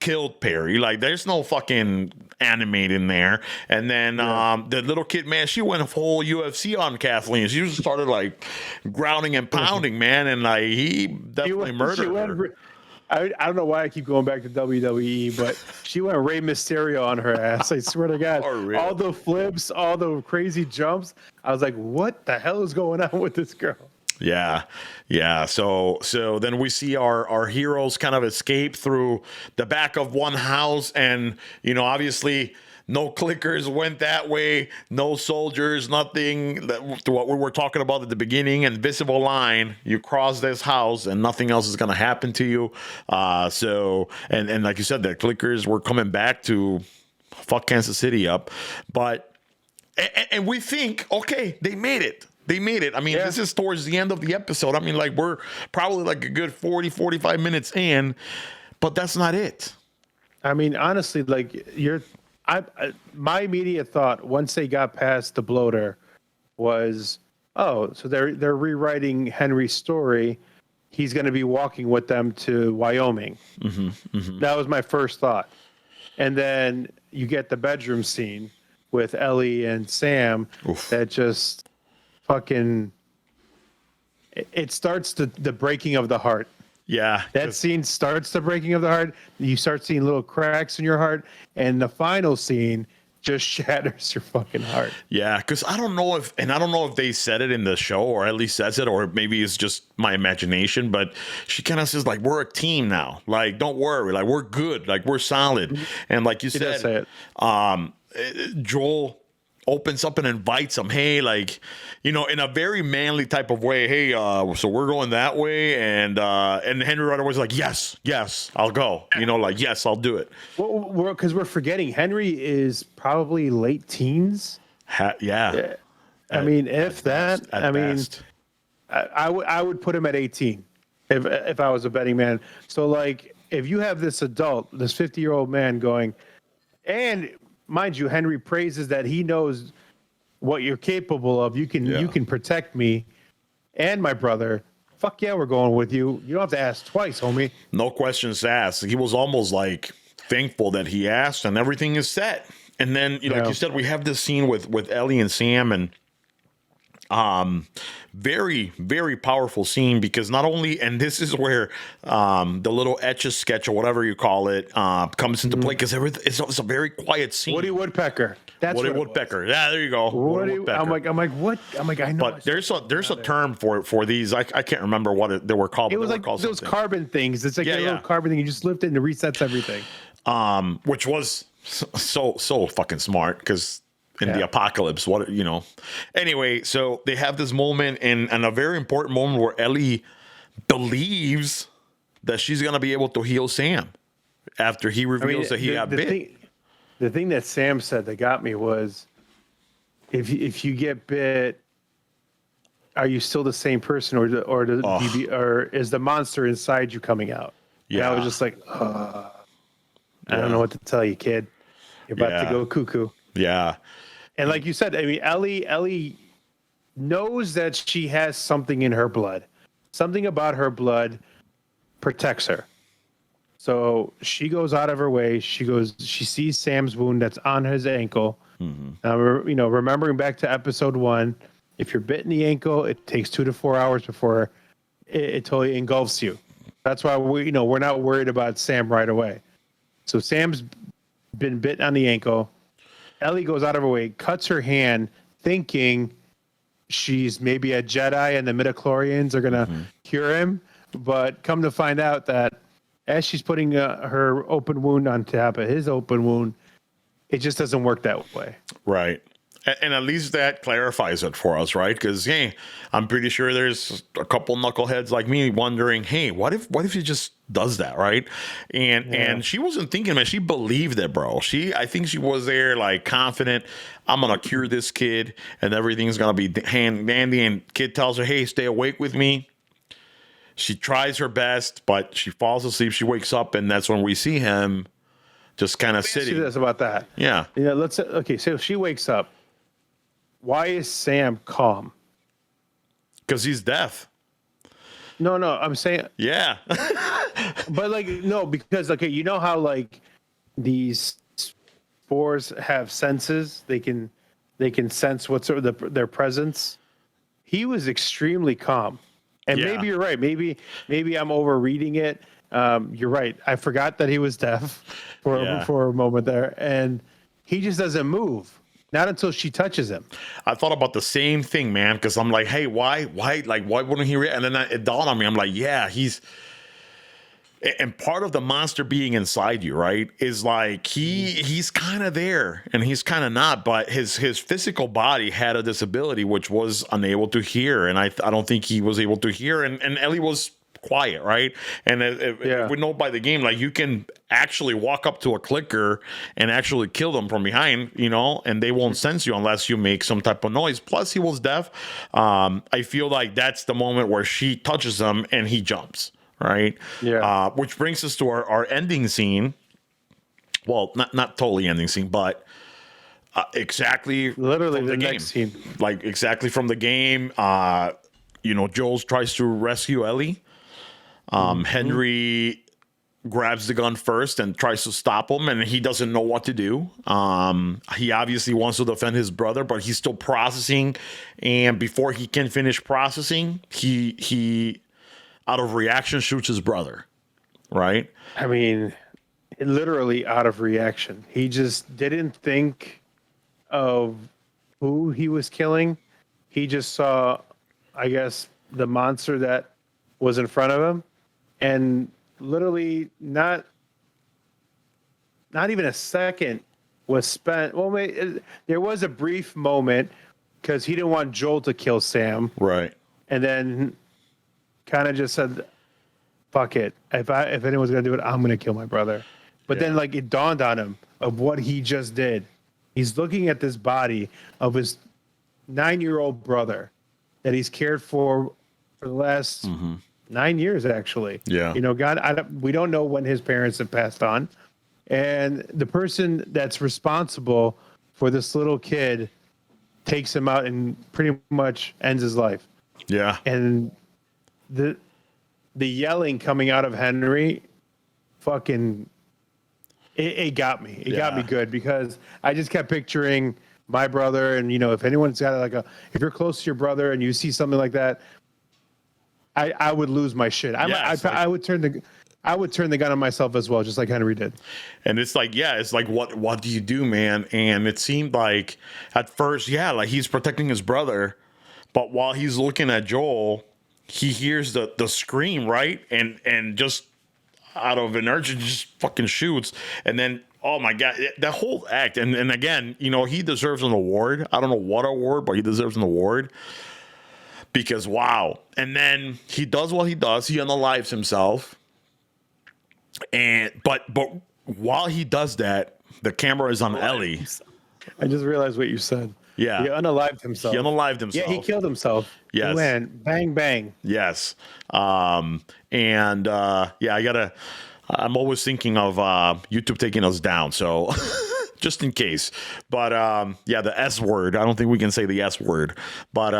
Speaker 2: killed Perry. Like there's no fucking animate in there. And then the little kid, man, she went full UFC on Kathleen. She just started like grounding and pounding, man, and like he definitely murdered her.
Speaker 3: I don't know why I keep going back to WWE, but she went Rey Mysterio on her ass. I swear to God.
Speaker 2: Oh, really?
Speaker 3: All the flips, all the crazy jumps. I was like, what the hell is going on with this girl?
Speaker 2: Yeah. So then we see our heroes kind of escape through the back of one house, and obviously no clickers went that way, no soldiers, nothing. To what we were talking about at the beginning, invisible line. You cross this house, and nothing else is going to happen to you. So like you said, the clickers were coming back to fuck Kansas City up, but and we think, okay, they made it. They made it. I mean, This is towards the end of the episode. I mean, like we're probably like a good 40, 45 minutes in, but that's not it.
Speaker 3: I mean, honestly, like my immediate thought once they got past the bloater was, oh, so they're rewriting Henry's story. He's going to be walking with them to Wyoming. That was my first thought. And then you get the bedroom scene with Ellie and Sam.
Speaker 2: Oof.
Speaker 3: That just fucking, it starts the breaking of the heart.
Speaker 2: Yeah.
Speaker 3: That scene starts the breaking of the heart. You start seeing little cracks in your heart, and the final scene just shatters your fucking heart.
Speaker 2: Yeah, because I don't know if they said it in the show, or at least says it, or maybe it's just my imagination, but she kind of says, like, we're a team now. Like, don't worry. Like, we're good. Like, we're solid. And like you
Speaker 3: She does
Speaker 2: said,
Speaker 3: say it.
Speaker 2: Joel opens up and invites him, hey, like, in a very manly type of way, hey, so we're going that way, and Henry right away was like, yes, I'll go, like, yes, I'll do it.
Speaker 3: Well, because we're forgetting Henry is probably late teens.
Speaker 2: Yeah.
Speaker 3: I mean, if that,
Speaker 2: At
Speaker 3: I mean,
Speaker 2: best.
Speaker 3: I would put him at 18 if I was a betting man. So like, if you have this adult, this 50-year-old man going, and mind you, Henry praises that he knows what you're capable of. You can protect me and my brother. Fuck yeah, we're going with you. You don't have to ask twice, homie.
Speaker 2: No questions asked. He was almost like thankful that he asked, and everything is set. And then, like you said, we have this scene with Ellie and Sam, and very, very powerful scene, because not only, and this is where the little etch-a-sketch or whatever you call it comes into play, because it's a very quiet scene.
Speaker 3: Woody Woodpecker. That's
Speaker 2: Woody Woodpecker. Yeah, there you go.
Speaker 3: Woody, I'm like, what? I'm like, I know.
Speaker 2: But there's a term for these. I can't remember what they were called.
Speaker 3: It was like those carbon things. It's like a little carbon thing. You just lift it and it resets everything.
Speaker 2: Which was so fucking smart, because in the apocalypse, anyway, so they have this moment, and a very important moment where Ellie believes that she's gonna be able to heal Sam after he reveals that he got bit.
Speaker 3: The thing that Sam said that got me was, if you get bit, are you still the same person, or is the monster inside you coming out? Yeah, and I was just like, I don't know what to tell you, kid. You're about to go cuckoo.
Speaker 2: Yeah.
Speaker 3: And like you said, I mean, Ellie knows that she has something in her blood. Something about her blood protects her. So she goes out of her way. She sees Sam's wound that's on his ankle. Now, remembering back to episode 1, if you're bit in the ankle, it takes 2 to 4 hours before it totally engulfs you. That's why we're not worried about Sam right away. So Sam's been bitten on the ankle. Ellie goes out of her way, cuts her hand, thinking she's maybe a Jedi and the midichlorians are going to cure him, but come to find out that as she's putting her open wound on top of his open wound, it just doesn't work that way.
Speaker 2: Right. And at least that clarifies it for us, right? Because, hey, I'm pretty sure there's a couple knuckleheads like me wondering, hey, what if he just does that, right? And she wasn't thinking, man. She believed it, bro. I think she was there, like, confident. I'm gonna cure this kid, and everything's gonna be dandy. And kid tells her, hey, stay awake with me. She tries her best, but she falls asleep. She wakes up, and that's when we see him just kind of sitting.
Speaker 3: This about that.
Speaker 2: Yeah.
Speaker 3: So she wakes up. Why is Sam calm?
Speaker 2: Because he's deaf.
Speaker 3: No, I'm saying.
Speaker 2: Yeah.
Speaker 3: But like, no, because you know how like these spores have senses. They can sense what's their presence. He was extremely calm. And maybe you're right. Maybe I'm overreading it. You're right. I forgot that he was deaf for a moment there, and he just doesn't move. Not until she touches him.
Speaker 2: I thought about the same thing, man, because I'm like, hey, why wouldn't he? And then it dawned on me. I'm like, yeah, and part of the monster being inside you, right, is like he's kind of there and he's kind of not, but his physical body had a disability which was unable to hear, and I don't think he was able to hear, and Ellie was quiet, right? And we know by the game, like, you can actually walk up to a clicker and actually kill them from behind, and they won't sense you unless you make some type of noise. Plus, he was deaf. I feel like that's the moment where she touches him and he jumps, right?
Speaker 3: Yeah.
Speaker 2: Which brings us to our ending scene. Well, not totally ending scene, but exactly
Speaker 3: literally
Speaker 2: from
Speaker 3: the
Speaker 2: game.
Speaker 3: next scene.
Speaker 2: Like, exactly from the game. Joel tries to rescue Ellie. Henry grabs the gun first and tries to stop him, and he doesn't know what to do. He obviously wants to defend his brother, but he's still processing. And before he can finish processing, he out of reaction shoots his brother. Right?
Speaker 3: I mean, literally out of reaction. He just didn't think of who he was killing. He just saw, I guess, the monster that was in front of him. And literally not even a second was spent. Well, there was a brief moment because he didn't want Joel to kill Sam.
Speaker 2: Right.
Speaker 3: And then kind of just said, fuck it. If anyone's going to do it, I'm going to kill my brother. But then like it dawned on him of what he just did. He's looking at this body of his 9-year-old brother that he's cared for the last 9 years, actually.
Speaker 2: Yeah.
Speaker 3: We don't know when his parents have passed on. And the person that's responsible for this little kid takes him out and pretty much ends his life.
Speaker 2: Yeah.
Speaker 3: And the yelling coming out of Henry fucking it got me. It got me good because I just kept picturing my brother, and if anyone's got if you're close to your brother and you see something like that, I would lose my shit. I would turn the gun on myself as well, just like Henry did.
Speaker 2: And it's like, what do you do, man? And it seemed like at first, like he's protecting his brother, but while he's looking at Joel, he hears the scream, right? And just out of inertia, just fucking shoots. And then, oh my God, that whole act. And again, he deserves an award. I don't know what award, but he deserves an award. Because wow. And then he does what he does. He unalives himself. But while he does that, the camera is on Ellie.
Speaker 3: I just realized what you said.
Speaker 2: Yeah.
Speaker 3: He unalived himself.
Speaker 2: Yeah,
Speaker 3: he killed himself.
Speaker 2: Yes.
Speaker 3: He went bang, bang.
Speaker 2: Yes. I'm always thinking of YouTube taking us down. So just in case. But the S word. I don't think we can say the S word. But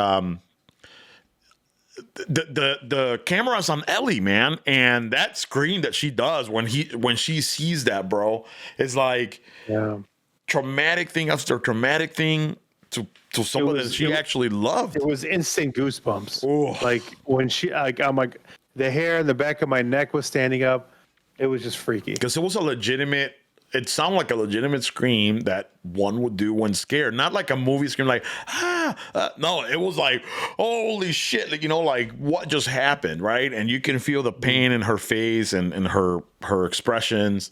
Speaker 2: the camera's on Ellie, man, and that scream that she does when she sees that, bro, is like traumatic thing after traumatic thing to someone that she actually loved.
Speaker 3: It was instant goosebumps.
Speaker 2: Ooh.
Speaker 3: Like when I'm like the hair in the back of my neck was standing up. It was just freaky.
Speaker 2: Because it sounded like a legitimate scream that one would do when scared. Not like a movie scream like, No, it was like, holy shit, like, like what just happened, right? And you can feel the pain in her face and her expressions.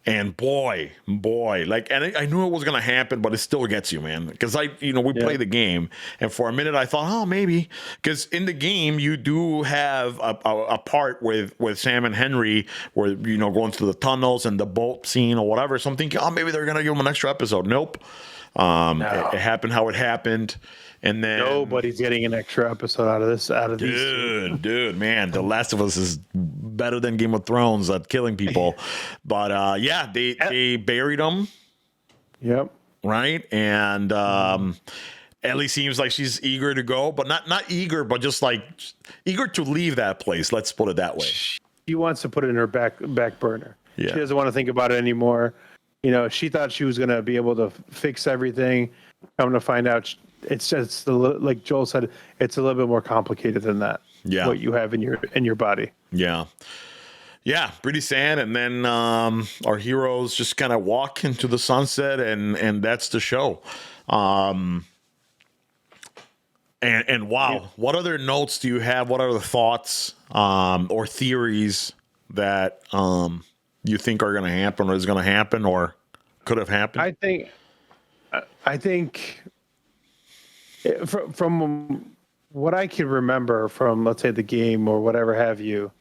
Speaker 2: And boy, like, and I knew it was gonna happen, but it still gets you, man. Because we play the game, and for a minute I thought, oh, maybe, because in the game you do have a part with Sam and Henry where going through the tunnels and the boat scene or whatever. So I'm thinking, oh, maybe they're gonna give them an extra episode. Nope.
Speaker 3: No.
Speaker 2: It happened how it happened, and then
Speaker 3: Nobody's getting an extra episode out of this. These.
Speaker 2: Dude, man, The Last of Us is better than Game of Thrones at killing people. But yeah, they buried them.
Speaker 3: Yep.
Speaker 2: Right, and Ellie seems like she's eager to go, but not eager, but just like eager to leave that place. Let's put it that way.
Speaker 3: She wants to put it in her back burner.
Speaker 2: Yeah.
Speaker 3: She doesn't want to think about it anymore. She thought she was going to be able to fix everything. I'm going to find out it's just like Joel said, it's a little bit more complicated than that.
Speaker 2: Yeah.
Speaker 3: What you have in your body.
Speaker 2: Yeah. Yeah, pretty sad. And then our heroes just kind of walk into the sunset, and that's the show. And wow, what other notes do you have? What other thoughts or theories that you think are going to happen, or is going to happen, or could have happened?
Speaker 3: I think from what I can remember from, let's say, the game or whatever have you,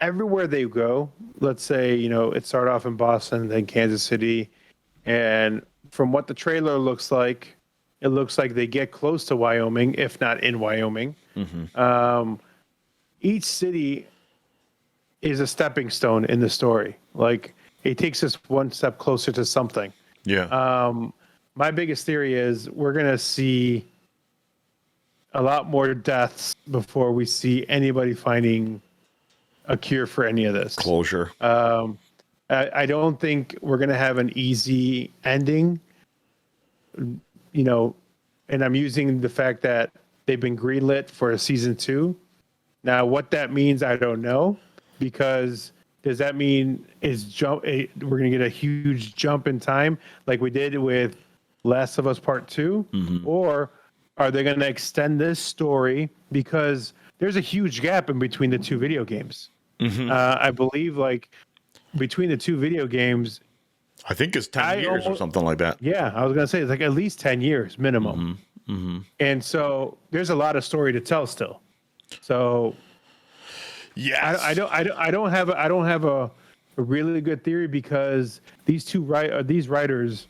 Speaker 3: everywhere they go, let's say, it started off in Boston, then Kansas City, and from what the trailer looks like, it looks like they get close to Wyoming, if not in Wyoming. Mm-hmm. Each city is a stepping stone in the story. Like, it takes us one step closer to something.
Speaker 2: Yeah.
Speaker 3: My biggest theory is we're going to see a lot more deaths before we see anybody finding a cure for any of this.
Speaker 2: Closure.
Speaker 3: I don't think we're going to have an easy ending, and I'm using the fact that they've been greenlit for a season 2. Now, what that means, I don't know, because does that mean we're going to get a huge jump in time like we did with Last of Us Part 2? Mm-hmm. Or are they going to extend this story? Because there's a huge gap in between the 2 video games. Mm-hmm. I believe, like, between the 2 video games,
Speaker 2: I think it's 10 years or something like that.
Speaker 3: Yeah, I was going to say it's like at least 10 years minimum. Mm-hmm. Mm-hmm. And so there's a lot of story to tell still. So
Speaker 2: yes.
Speaker 3: I don't have a really good theory, because these writers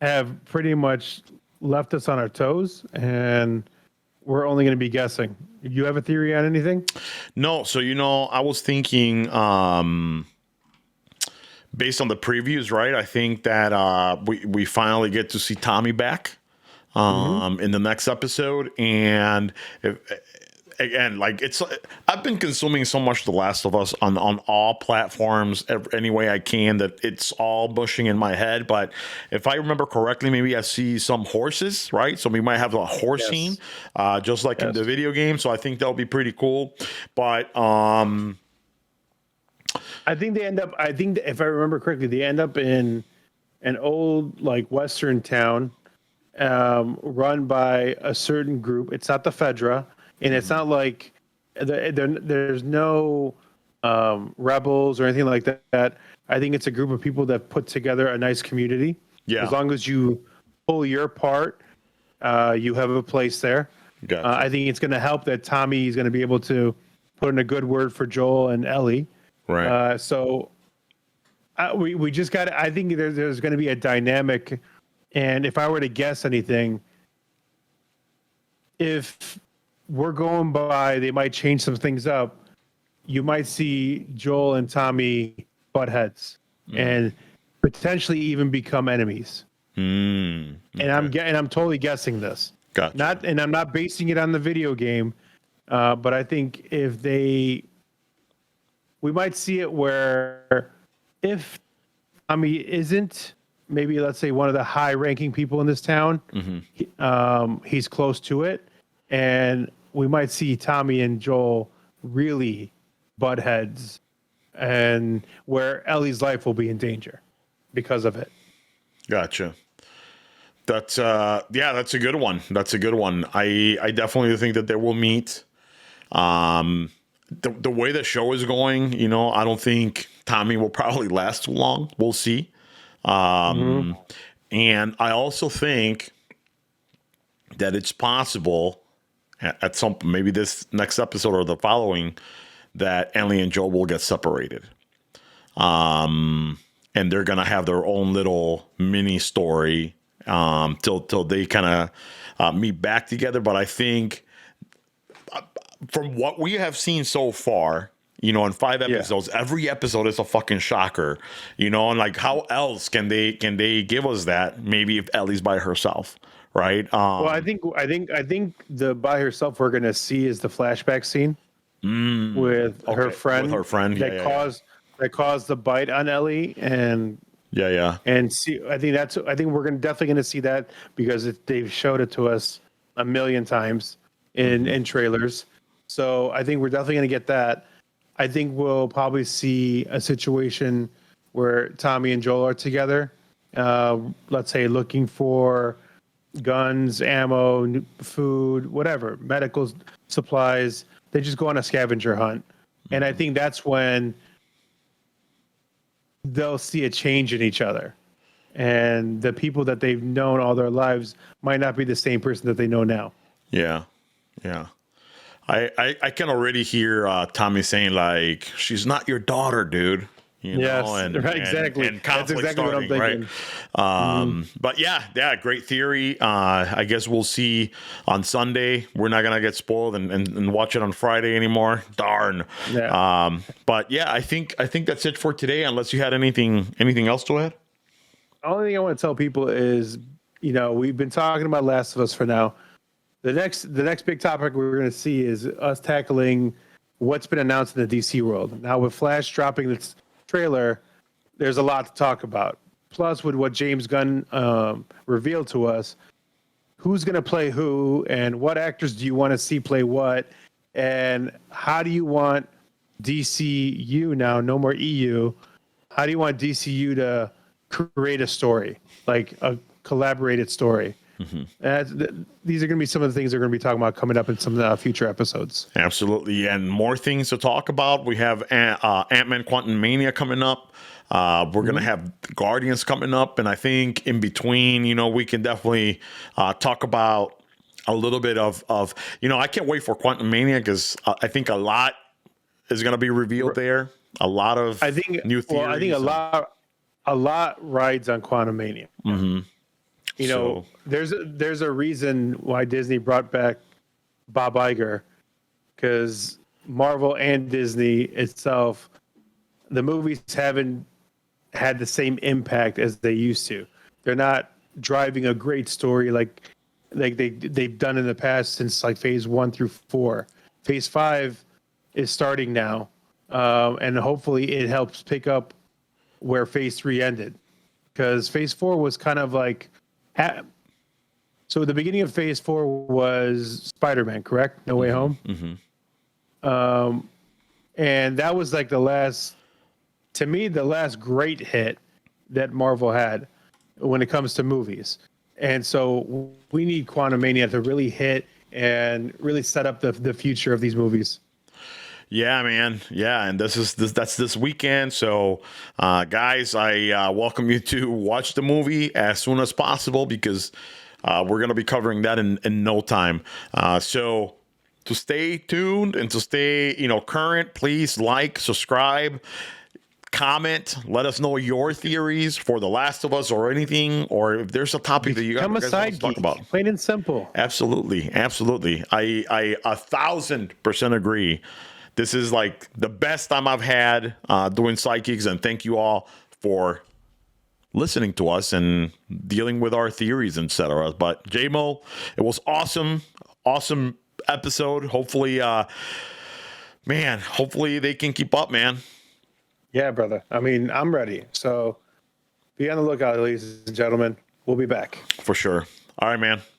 Speaker 3: have pretty much left us on our toes, and we're only going to be guessing. You have a theory on anything?
Speaker 2: No. So, I was thinking, based on the previews, right? I think that we finally get to see Tommy back in the next episode. And again, like, I've been consuming so much The Last of Us on all platforms any way I can that it's all bushing in my head. But if I remember correctly, maybe I see some horses, right? So we might have a horse scene, just like in the video game. So I think that'll be pretty cool. But
Speaker 3: I think if I remember correctly, they end up in an old, like, Western town, run by a certain group. It's not the Fedra. And it's not like there's no rebels or anything like that. I think it's a group of people that put together a nice community. Yeah. As long as you pull your part, you have a place there. Gotcha. I think it's going to help that Tommy is going to be able to put in a good word for Joel and Ellie.
Speaker 2: Right.
Speaker 3: So we just got. I think there's going to be a dynamic, and if I were to guess anything, if we're going by, they might change some things up. You might see Joel and Tommy butt heads and potentially even become enemies. Okay. And I'm totally guessing this.
Speaker 2: Gotcha.
Speaker 3: I'm not basing it on the video game, but I think we might see it where if Tommy isn't maybe, let's say, one of the high-ranking people in this town, he's close to it, and we might see Tommy and Joel really butt heads, and where Ellie's life will be in danger because of it.
Speaker 2: Gotcha. That's that's a good one. That's a good one. I definitely think that they will meet. The way the show is going, I don't think Tommy will probably last too long. We'll see. And I also think that it's possible at some, maybe this next episode or the following, that Ellie and Joel will get separated. And they're gonna have their own little mini story till they kind of meet back together. But I think from what we have seen so far, in 5 episodes, every episode is a fucking shocker, and like, how else can they give us that? Maybe if Ellie's by herself, right?
Speaker 3: Well, I think the by herself we're gonna see is the flashback scene with her friend.
Speaker 2: With her friend
Speaker 3: that caused the bite on Ellie, and see. I think we're definitely gonna see that because they've showed it to us a million times in trailers. So I think we're definitely gonna get that. I think we'll probably see a situation where Tommy and Joel are together. Let's say looking for guns, ammo, food, whatever, medical supplies. They just go on a scavenger hunt. And I think that's when they'll see a change in each other. And the people that they've known all their lives might not be the same person that they know now.
Speaker 2: Yeah. Yeah. I can already hear Tommy saying, like, she's not your daughter, dude.
Speaker 3: Exactly.
Speaker 2: And conflict
Speaker 3: That's exactly
Speaker 2: starting,
Speaker 3: what I'm thinking.
Speaker 2: Right? But yeah, great theory. I guess we'll see on Sunday. We're not gonna get spoiled and watch it on Friday anymore. Darn.
Speaker 3: Yeah.
Speaker 2: But yeah, I think that's it for today. Unless you had anything else to add.
Speaker 3: The only thing I want to tell people is, we've been talking about Last of Us for now. The next big topic we're going to see is us tackling what's been announced in the DC world. Now, with Flash dropping this trailer, there's a lot to talk about. Plus, with what James Gunn revealed to us, who's going to play who, and what actors do you want to see play what, and how do you want DCU now, no more EU, how do you want DCU to create a story, like a collaborated story? These are going to be some of the things they're going to be talking about coming up in some future episodes.
Speaker 2: Absolutely. And more things to talk about. We have Ant-Man Quantumania coming up. We're going to have Guardians coming up. And I think in between, we can definitely talk about a little bit of I can't wait for Quantumania because I think a lot is going to be revealed there. A lot of new theories.
Speaker 3: Well, I think a lot rides on Quantumania. There's a reason why Disney brought back Bob Iger, because Marvel and Disney itself, the movies haven't had the same impact as they used to. They're not driving a great story like they've done in the past since like phase 1 through 4. Phase 5 is starting now, and hopefully it helps pick up where phase 3 ended, because phase 4 was kind of like. So the beginning of phase 4 was Spider-Man, correct? No Way Home. And that was like the last great hit that Marvel had when it comes to movies. And so we need Quantumania to really hit and really set up the future of these movies.
Speaker 2: Yeah, man. Yeah, and that's this weekend. So, guys, I welcome you to watch the movie as soon as possible, because we're going to be covering that in no time. So to stay tuned and to stay current, please like, subscribe, comment. Let us know your theories for The Last of Us or anything, or if there's a topic that you guys want to talk about.
Speaker 3: Plain and simple.
Speaker 2: Absolutely. I 1,000% agree. This is like the best time I've had doing Sci'd Geeks, and thank you all for listening to us and dealing with our theories, etc. But J-Mo, it was awesome episode. Hopefully, hopefully they can keep up, man.
Speaker 3: Yeah, brother. I mean, I'm ready. So be on the lookout, ladies and gentlemen. We'll be back.
Speaker 2: For sure. All right, man.